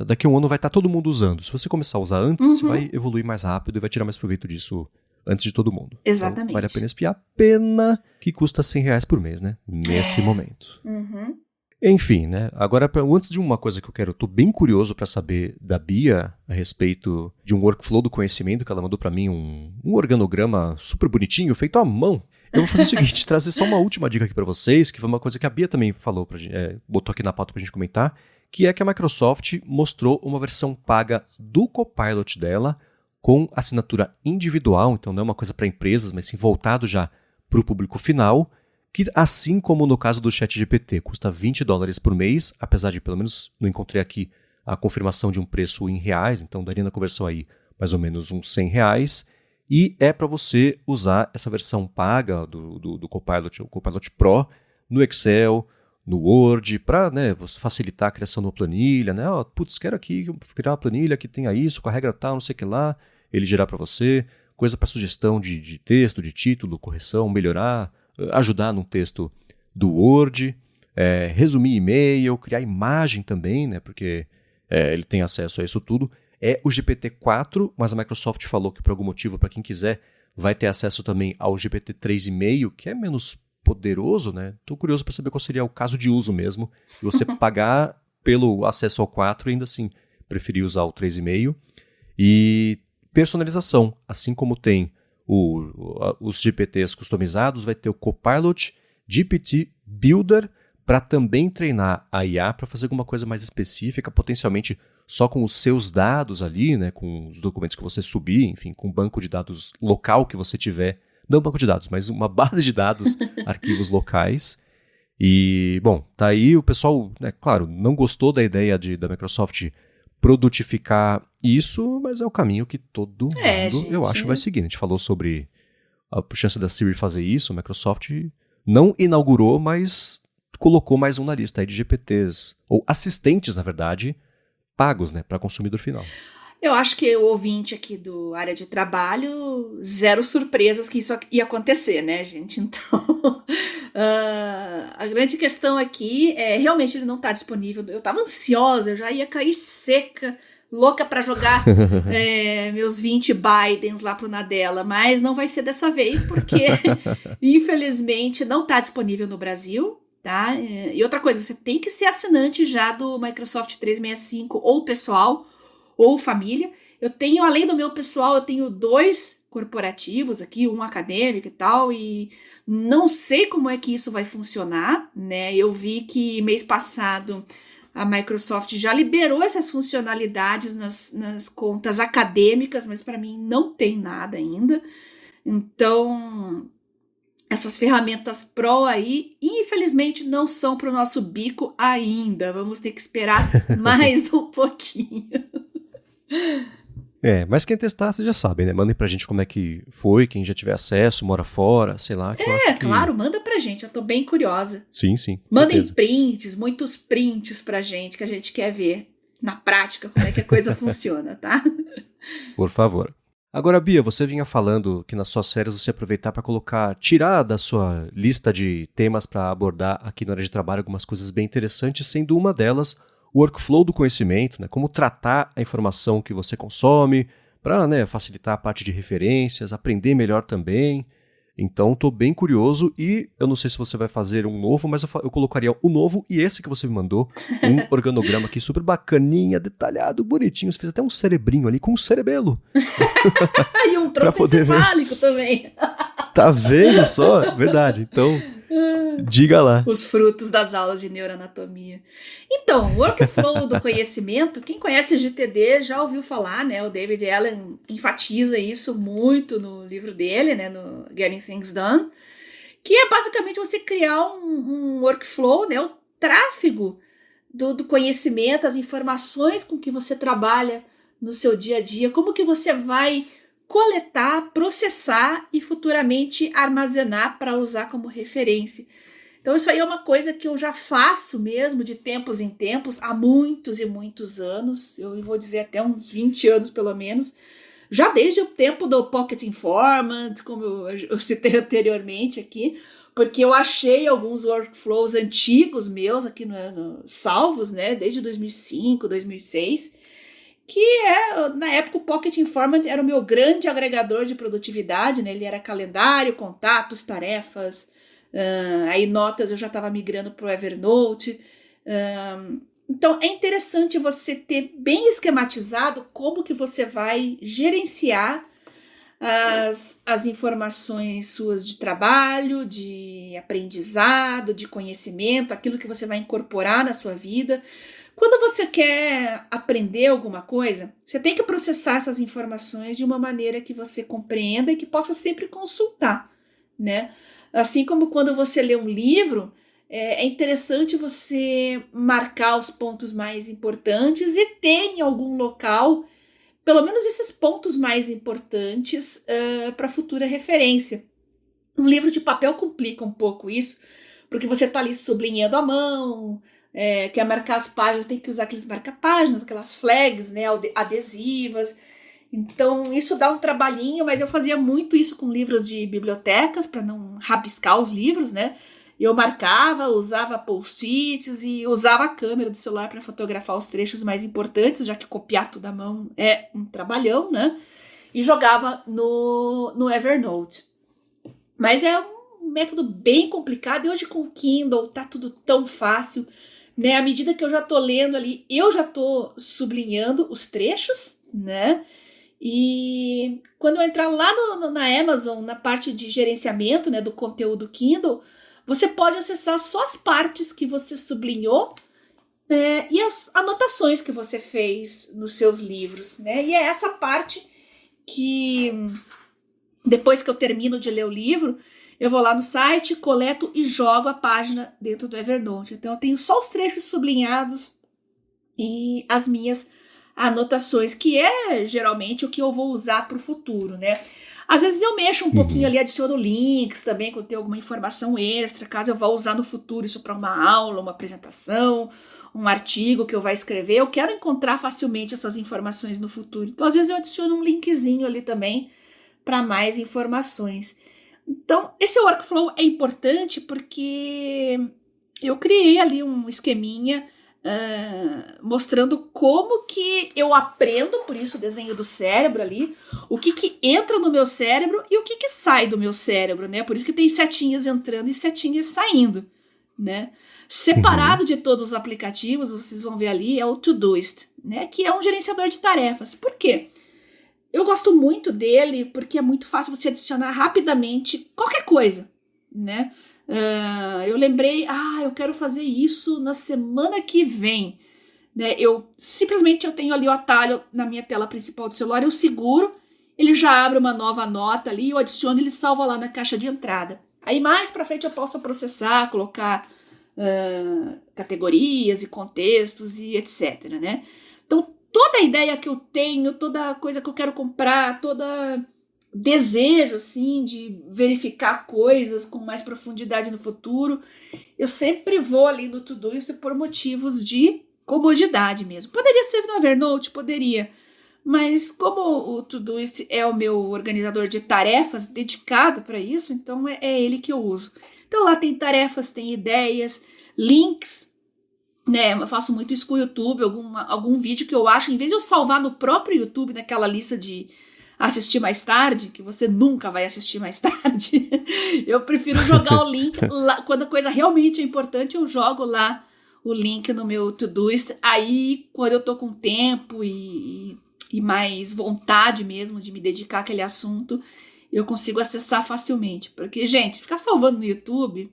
daqui a um ano vai estar todo mundo usando. Se você começar a usar antes, você vai evoluir mais rápido e vai tirar mais proveito disso antes de todo mundo. Exatamente. Então, vale a pena espiar. Pena que custa R$100 por mês, né? Nesse momento. Enfim, né? Agora, antes de uma coisa que tô bem curioso para saber da Bia a respeito de um workflow do conhecimento que ela mandou para mim, um organograma super bonitinho, feito à mão. Eu vou fazer o seguinte, trazer só uma última dica aqui para vocês, que foi uma coisa que a Bia também falou, botou aqui na pauta pra gente comentar, que é que a Microsoft mostrou uma versão paga do Copilot dela, com assinatura individual, então não é uma coisa para empresas, mas sim voltado já para o público final, que assim como no caso do ChatGPT, custa $20 por mês, apesar de pelo menos não encontrei aqui a confirmação de um preço em reais, então daria na conversão aí mais ou menos uns R$100, e é para você usar essa versão paga do Copilot, o Copilot Pro, no Excel, no Word, para facilitar a criação de uma planilha, né? Quero aqui criar uma planilha que tenha isso, com a regra tal, não sei o que lá, ele gerar para você, coisa para sugestão de texto, de título, correção, melhorar, ajudar num texto do Word, resumir e-mail, criar imagem também, né? Porque ele tem acesso a isso tudo. É o GPT-4, mas a Microsoft falou que por algum motivo, para quem quiser, vai ter acesso também ao GPT-3,5, que é menos poderoso, né? Tô curioso para saber qual seria o caso de uso mesmo. E você pagar pelo acesso ao 4 e ainda assim preferir usar o 3,5. E personalização, assim como tem os GPTs customizados, vai ter o Copilot GPT Builder para também treinar a IA para fazer alguma coisa mais específica, potencialmente só com os seus dados ali, né, com os documentos que você subir, enfim, com o banco de dados local que você tiver, não banco de dados, mas uma base de dados, arquivos locais. E, bom, tá aí o pessoal, né, claro, não gostou da ideia da Microsoft produtificar isso, mas é o caminho que todo mundo, gente, eu acho, vai seguir. A gente falou sobre a chance da Siri fazer isso, a Microsoft não inaugurou, mas colocou mais um na lista aí de GPTs, ou assistentes, na verdade, pagos, né, para consumidor final. Eu acho que o ouvinte aqui do área de trabalho, zero surpresas que isso ia acontecer, né, gente? Então, a grande questão aqui é, realmente ele não está disponível. Eu estava ansiosa, eu já ia cair seca, louca para jogar meus 20 Bidens lá pro Nadella, mas não vai ser dessa vez, porque infelizmente não está disponível no Brasil, tá? E outra coisa, você tem que ser assinante já do Microsoft 365 ou pessoal, ou família. Eu tenho, além do meu pessoal, eu tenho 2 corporativos aqui, um acadêmico e tal, e não sei como é que isso vai funcionar, né? Eu vi que mês passado A Microsoft já liberou essas funcionalidades nas contas acadêmicas, mas para mim não tem nada ainda. Então, essas ferramentas Pro aí, infelizmente, não são para o nosso bico ainda. Vamos ter que esperar mais um pouquinho. Mas quem testar, vocês já sabem, né? Mandem pra gente como é que foi, quem já tiver acesso, mora fora, sei lá. Claro, manda pra gente, eu tô bem curiosa. Sim. Mandem certeza. prints, muitos prints pra gente, que a gente quer ver na prática como é que a coisa funciona, tá? Por favor. Agora, Bia, você vinha falando que nas suas férias você aproveitar para tirar da sua lista de temas para abordar aqui na hora de trabalho algumas coisas bem interessantes, sendo uma delas o workflow do conhecimento, né? Como tratar a informação que você consome, para, né, facilitar a parte de referências, aprender melhor também. Então, estou bem curioso e eu não sei se você vai fazer um novo, mas eu colocaria o novo e esse que você me mandou, um organograma aqui super bacaninha, detalhado, bonitinho. Você fez até um cerebrinho ali com um cerebelo. E um tronco encefálico também. Tá vendo só? Verdade. Então, diga lá. Os frutos das aulas de neuroanatomia. Então, o workflow do conhecimento, quem conhece GTD já ouviu falar, né? O David Allen enfatiza isso muito no livro dele, né? No Getting Things Done, que é basicamente você criar um workflow, né? O tráfego do conhecimento, as informações com que você trabalha no seu dia a dia, como que você vai coletar, processar e futuramente armazenar para usar como referência. Então isso aí é uma coisa que eu já faço mesmo de tempos em tempos, há muitos e muitos anos, eu vou dizer até uns 20 anos pelo menos, já desde o tempo do Pocket Informant, como eu citei anteriormente aqui, porque eu achei alguns workflows antigos meus aqui salvos, né, desde 2005, 2006, que na época o Pocket Informant era o meu grande agregador de produtividade, né? Ele era calendário, contatos, tarefas, aí notas eu já estava migrando para o Evernote. Então é interessante você ter bem esquematizado como que você vai gerenciar as informações suas de trabalho, de aprendizado, de conhecimento, aquilo que você vai incorporar na sua vida. Quando você quer aprender alguma coisa, você tem que processar essas informações de uma maneira que você compreenda e que possa sempre consultar, né? Assim como quando você lê um livro, é interessante você marcar os pontos mais importantes e ter em algum local, pelo menos esses pontos mais importantes para futura referência. Um livro de papel complica um pouco isso, porque você está ali sublinhando à mão, quer marcar as páginas, tem que usar aqueles marca-páginas, aquelas flags, né, adesivas. Então, isso dá um trabalhinho, mas eu fazia muito isso com livros de bibliotecas, para não rabiscar os livros, né? Eu marcava, usava post-its e usava a câmera do celular para fotografar os trechos mais importantes, já que copiar tudo à mão é um trabalhão, né? E jogava no Evernote. Mas é um método bem complicado, e hoje com o Kindle tá tudo tão fácil, né? À medida que eu já tô lendo ali, eu já tô sublinhando os trechos, né? E quando eu entrar lá na Amazon, na parte de gerenciamento, né, do conteúdo Kindle, você pode acessar só as partes que você sublinhou e as anotações que você fez nos seus livros, né? E é essa parte que, depois que eu termino de ler o livro, eu vou lá no site, coleto e jogo a página dentro do Evernote. Então eu tenho só os trechos sublinhados e as minhas anotações, que é geralmente o que eu vou usar para o futuro, né? Às vezes eu mexo um pouquinho ali, adiciono links também, quando tem alguma informação extra, caso eu vá usar no futuro isso para uma aula, uma apresentação, um artigo que eu vá escrever. Eu quero encontrar facilmente essas informações no futuro. Então, às vezes eu adiciono um linkzinho ali também para mais informações. Então, esse workflow é importante porque eu criei ali um esqueminha mostrando como que eu aprendo, por isso o desenho do cérebro ali, o que entra no meu cérebro e o que sai do meu cérebro, né? Por isso que tem setinhas entrando e setinhas saindo, né? Separado de todos os aplicativos, vocês vão ver ali, é o Todoist, né? Que é um gerenciador de tarefas. Por quê? Eu gosto muito dele porque é muito fácil você adicionar rapidamente qualquer coisa, né? Eu lembrei, eu quero fazer isso na semana que vem. né? Eu tenho ali o atalho na minha tela principal do celular, eu seguro, ele já abre uma nova nota ali, eu adiciono, ele salva lá na caixa de entrada. Aí mais para frente eu posso processar, colocar categorias e contextos e etc, né? Então toda ideia que eu tenho, toda coisa que eu quero comprar, toda desejo assim de verificar coisas com mais profundidade no futuro, eu sempre vou ali no Todoist por motivos de comodidade mesmo. Poderia ser no Evernote, poderia, mas como o Todoist é o meu organizador de tarefas dedicado para isso, então é ele que eu uso. Então lá tem tarefas, tem ideias, links, né? Eu faço muito isso com o YouTube, algum vídeo que eu acho, em vez de eu salvar no próprio YouTube, naquela lista de assistir mais tarde, que você nunca vai assistir mais tarde, eu prefiro jogar o link lá, quando a coisa realmente é importante, eu jogo lá o link no meu Todoist, aí quando eu tô com tempo e mais vontade mesmo de me dedicar àquele assunto, eu consigo acessar facilmente, porque, gente, ficar salvando no YouTube,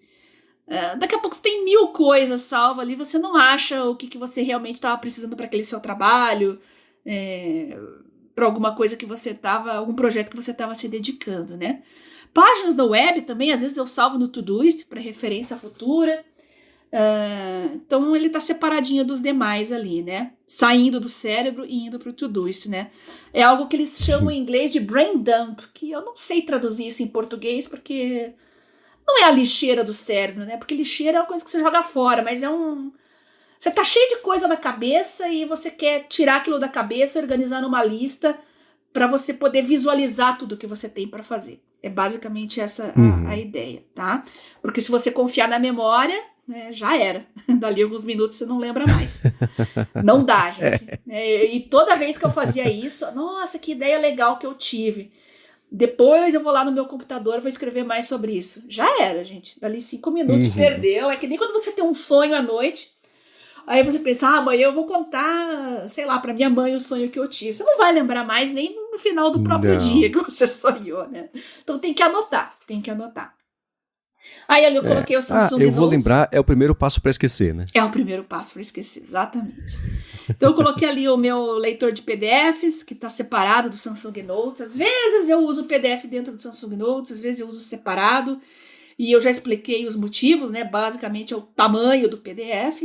daqui a pouco você tem 1000 coisas salvas ali, você não acha o que você realmente estava precisando para aquele seu trabalho, para alguma coisa que você estava, algum projeto que você estava se dedicando, né? Páginas da web também, às vezes eu salvo no Todoist para referência futura. Então ele está separadinho dos demais ali, né? Saindo do cérebro e indo para o Todoist, né? É algo que eles chamam em inglês de brain dump, que eu não sei traduzir isso em português, porque não é a lixeira do cérebro, né? Porque lixeira é uma coisa que você joga fora, mas você tá cheio de coisa na cabeça e você quer tirar aquilo da cabeça e organizar numa lista para você poder visualizar tudo que você tem para fazer. É basicamente essa a ideia, tá? Porque se você confiar na memória, já era. Dali alguns minutos você não lembra mais. Não dá, gente. E toda vez que eu fazia isso, nossa, que ideia legal que eu tive. Depois eu vou lá no meu computador e vou escrever mais sobre isso. Já era, gente. Dali 5 minutos perdeu. É que nem quando você tem um sonho à noite, aí você pensa, amanhã eu vou contar, sei lá, pra minha mãe o sonho que eu tive. Você não vai lembrar mais nem no final do próprio dia que você sonhou, né? Então tem que anotar. Aí ali eu coloquei o Samsung Notes. Eu vou lembrar, é o primeiro passo para esquecer, né? É o primeiro passo para esquecer, exatamente. Então eu coloquei ali o meu leitor de PDFs, que está separado do Samsung Notes. Às vezes eu uso o PDF dentro do Samsung Notes, às vezes eu uso separado. E eu já expliquei os motivos, né? Basicamente é o tamanho do PDF.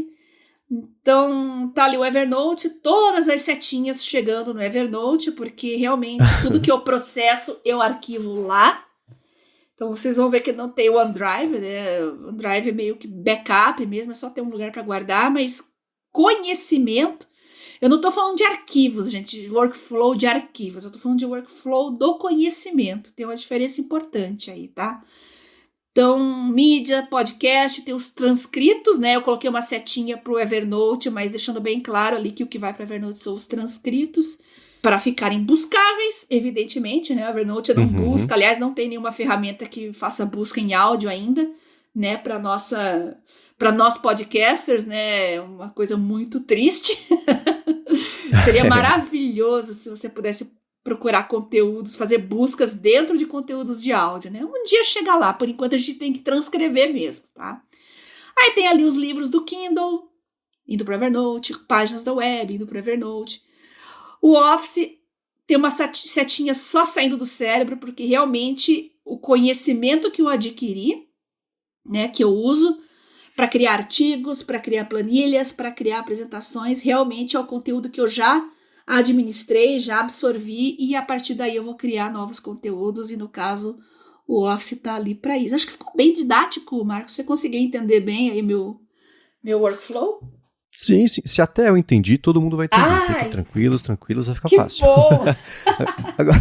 Então tá ali o Evernote, todas as setinhas chegando no Evernote, porque realmente tudo que eu processo eu arquivo lá. Então vocês vão ver que não tem o OneDrive, né? O OneDrive é meio que backup mesmo, é só ter um lugar para guardar, mas conhecimento, eu não estou falando de arquivos, gente, de workflow de arquivos, eu estou falando de workflow do conhecimento, tem uma diferença importante aí, tá? Então, mídia, podcast, tem os transcritos, né? Eu coloquei uma setinha para o Evernote, mas deixando bem claro ali que o que vai para o Evernote são os transcritos, para ficarem buscáveis, evidentemente, né? O Evernote não busca, aliás, não tem nenhuma ferramenta que faça busca em áudio ainda, né? Para nós podcasters, né? Uma coisa muito triste. Seria maravilhoso se você pudesse procurar conteúdos, fazer buscas dentro de conteúdos de áudio, né? Um dia chega lá, por enquanto a gente tem que transcrever mesmo, tá? Aí tem ali os livros do Kindle, indo para o Evernote, páginas da web, indo para o Evernote. O Office tem uma setinha só saindo do cérebro, porque realmente o conhecimento que eu adquiri, né, que eu uso para criar artigos, para criar planilhas, para criar apresentações, realmente é o conteúdo que eu já administrei, já absorvi, e a partir daí eu vou criar novos conteúdos, e no caso o Office está ali para isso. Acho que ficou bem didático, Marcos. Você conseguiu entender bem aí meu workflow? Sim. Se até eu entendi, todo mundo vai entender. Fiquem tranquilos, vai ficar fácil. Que bom! Agora,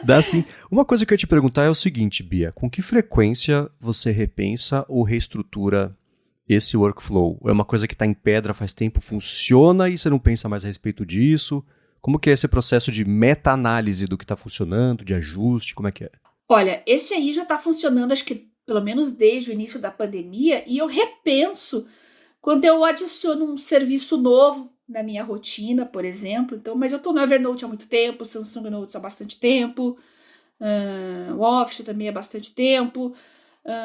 dá assim. Uma coisa que eu ia te perguntar é o seguinte, Bia. Com que frequência você repensa ou reestrutura esse workflow? É uma coisa que está em pedra faz tempo, funciona e você não pensa mais a respeito disso? Como que é esse processo de meta-análise do que está funcionando, de ajuste, como é que é? Olha, esse aí já está funcionando, acho que pelo menos desde o início da pandemia, e eu repenso quando eu adiciono um serviço novo na minha rotina, por exemplo. Então, mas eu estou no Evernote há muito tempo, Samsung Notes há bastante tempo, o Office também há bastante tempo.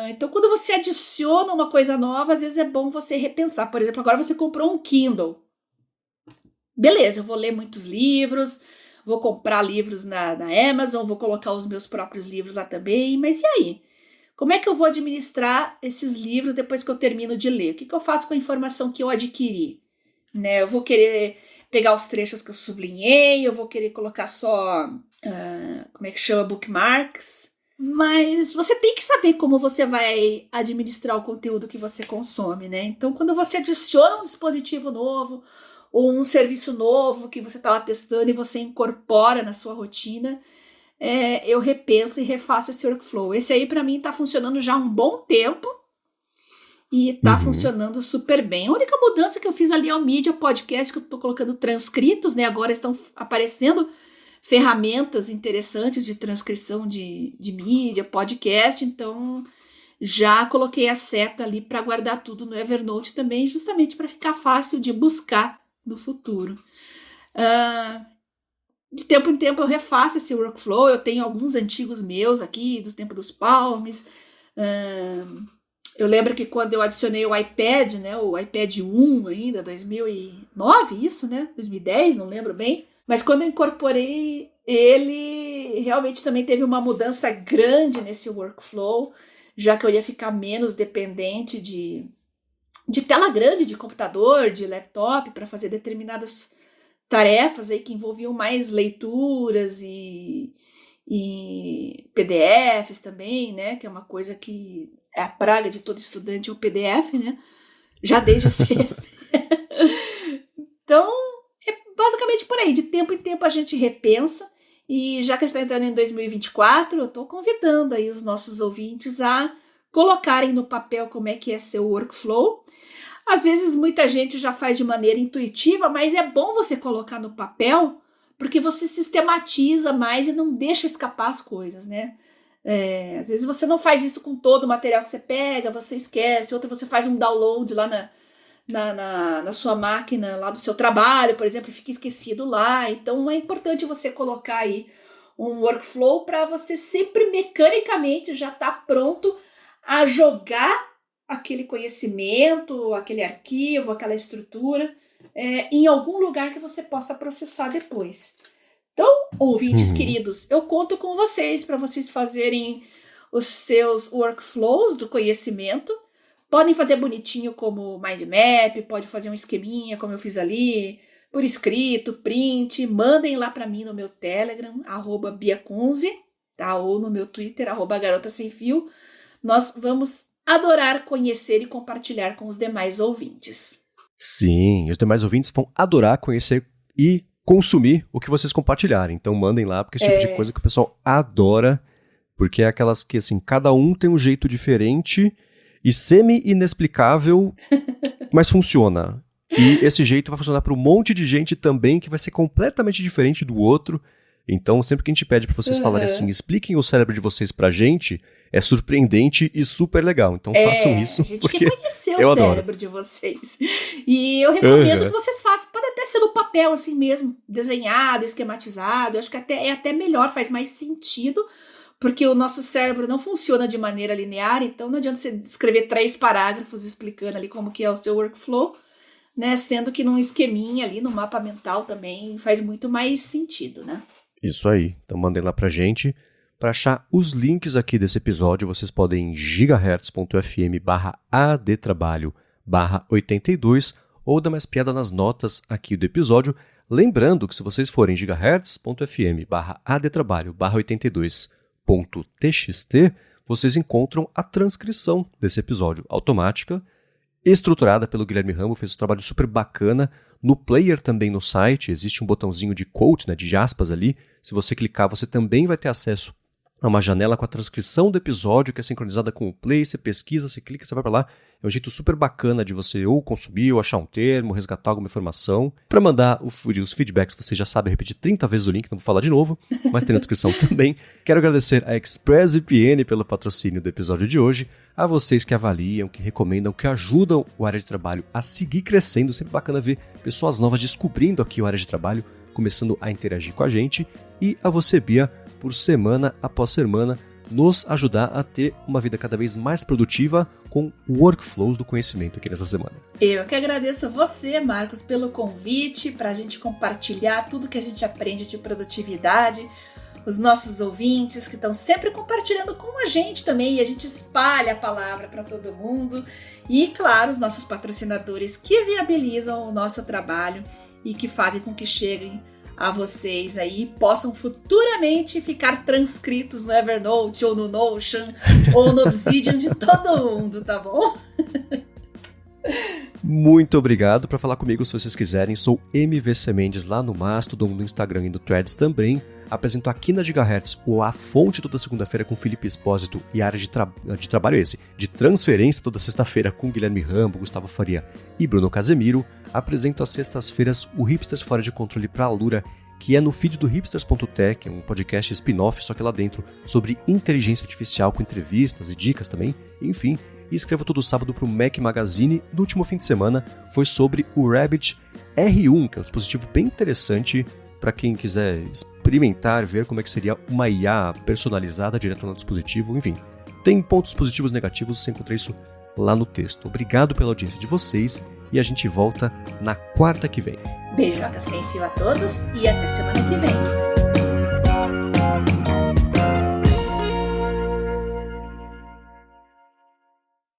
Então, quando você adiciona uma coisa nova, às vezes é bom você repensar. Por exemplo, agora você comprou um Kindle. beleza, eu vou ler muitos livros, vou comprar livros na Amazon, vou colocar os meus próprios livros lá também, mas e aí? Como é que eu vou administrar esses livros depois que eu termino de ler? O que eu faço com a informação que eu adquiri? Né? Eu vou querer pegar os trechos que eu sublinhei, eu vou querer colocar só, como é que chama, bookmarks. Mas você tem que saber como você vai administrar o conteúdo que você consome, né? Então, quando você adiciona um dispositivo novo ou um serviço novo que você está lá testando e você incorpora na sua rotina, eu repenso e refaço esse workflow. Esse aí, para mim, está funcionando já há um bom tempo e está funcionando super bem. A única mudança que eu fiz ali é o Media Podcast, que eu estou colocando transcritos, né? Agora estão aparecendo ferramentas interessantes de transcrição de mídia, podcast, então já coloquei a seta ali para guardar tudo no Evernote também, justamente para ficar fácil de buscar no futuro. De tempo em tempo eu refaço esse workflow, eu tenho alguns antigos meus aqui, dos tempos dos Palms. Eu lembro que quando eu adicionei o iPad, né, o iPad 1 ainda, 2009, isso, né, 2010, não lembro bem, mas quando eu incorporei ele, realmente também teve uma mudança grande nesse workflow, já que eu ia ficar menos dependente de tela grande, de computador, de laptop, para fazer determinadas tarefas aí que envolviam mais leituras e PDFs também, né? Que é uma coisa que é a praga de todo estudante, é o PDF, né? Já desde sempre. Então, é basicamente por aí. De tempo em tempo a gente repensa. E já que a gente está entrando em 2024, eu estou convidando aí os nossos ouvintes a colocarem no papel como é que é seu workflow. Às vezes muita gente já faz de maneira intuitiva, mas é bom você colocar no papel, porque você sistematiza mais e não deixa escapar as coisas, né? Às vezes você não faz isso com todo o material que você pega, você esquece, outro você faz um download lá na sua máquina, lá do seu trabalho, por exemplo, e fica esquecido lá. Então é importante você colocar aí um workflow para você sempre mecanicamente já estar pronto a jogar aquele conhecimento, aquele arquivo, aquela estrutura em algum lugar que você possa processar depois. Então, ouvintes queridos, eu conto com vocês para vocês fazerem os seus workflows do conhecimento. Podem fazer bonitinho como mind map, pode fazer um esqueminha como eu fiz ali, por escrito, print, mandem lá para mim no meu Telegram, @biacunze, tá? Ou no meu Twitter, @garotasemfio. Nós vamos adorar conhecer e compartilhar com os demais ouvintes. Sim, os demais ouvintes vão adorar conhecer e consumir o que vocês compartilharem. Então mandem lá, porque esse tipo de coisa que o pessoal adora, porque é aquelas que, assim, cada um tem um jeito diferente e semi-inexplicável, mas funciona. E esse jeito vai funcionar para um monte de gente também, que vai ser completamente diferente do outro. Então, sempre que a gente pede para vocês falarem assim, expliquem o cérebro de vocês pra gente, é surpreendente e super legal. Então façam isso. A gente porque quer conhecer eu o adoro. cérebro de vocês. E eu recomendo que vocês façam. Pode até ser no papel assim mesmo, desenhado, esquematizado. Eu acho que é até melhor, faz mais sentido, porque o nosso cérebro não funciona de maneira linear, então não adianta você escrever 3 parágrafos explicando ali como que é o seu workflow, né? Sendo que num esqueminha ali, no mapa mental também faz muito mais sentido, né? Isso aí. Então mandem lá pra gente. Para achar os links aqui desse episódio, vocês podem ir em gigahertz.fm/adtrabalho/82 ou dar mais piada nas notas aqui do episódio. Lembrando que se vocês forem em gigahertz.fm/adtrabalho/82.txt, vocês encontram a transcrição desse episódio automática, estruturada pelo Guilherme Ramo, fez um trabalho super bacana. No player também no site existe um botãozinho de quote, né, de aspas ali. Se você clicar, você também vai ter acesso a uma janela com a transcrição do episódio, que é sincronizada com o play. Você pesquisa, você clica, você vai para lá. É um jeito super bacana de você ou consumir, ou achar um termo, resgatar alguma informação. Para mandar os feedbacks, você já sabe repetir 30 vezes o link, não vou falar de novo, mas tem na descrição também. Quero agradecer a ExpressVPN pelo patrocínio do episódio de hoje, a vocês que avaliam, que recomendam, que ajudam o Área de Trabalho a seguir crescendo. Sempre bacana ver pessoas novas descobrindo aqui o Área de Trabalho, começando a interagir com a gente. E a você, Bia, por semana após semana, nos ajudar a ter uma vida cada vez mais produtiva com workflows do conhecimento aqui nessa semana. Eu que agradeço você, Marcos, pelo convite para a gente compartilhar tudo que a gente aprende de produtividade, os nossos ouvintes que estão sempre compartilhando com a gente também, e a gente espalha a palavra para todo mundo, e claro, os nossos patrocinadores que viabilizam o nosso trabalho e que fazem com que cheguem a vocês aí, possam futuramente ficar transcritos no Evernote ou no Notion ou no Obsidian de todo mundo, tá bom? Muito obrigado. Para falar comigo, se vocês quiserem, sou MVC Mendes lá no Mastodon, no Instagram e no Threads também. Apresento aqui na Gigahertz o A Fonte toda segunda-feira com Felipe Espósito e a área de trabalho de transferência toda sexta-feira com Guilherme Rambo, Gustavo Faria e Bruno Casemiro. Apresento às sextas-feiras o Hipsters Fora de Controle para a Lura, que é no feed do hipsters.tech, um podcast spin-off, só que lá dentro, sobre inteligência artificial, com entrevistas e dicas também, enfim. E escrevo todo sábado para o Mac Magazine. No último fim de semana foi sobre o Rabbit R1, que é um dispositivo bem interessante para quem quiser experimentar, ver como é que seria uma IA personalizada direto no dispositivo. Enfim, tem pontos positivos e negativos, você encontra isso lá no texto. Obrigado pela audiência de vocês e a gente volta na quarta que vem. Beijoca sem fio a todos e até semana que vem.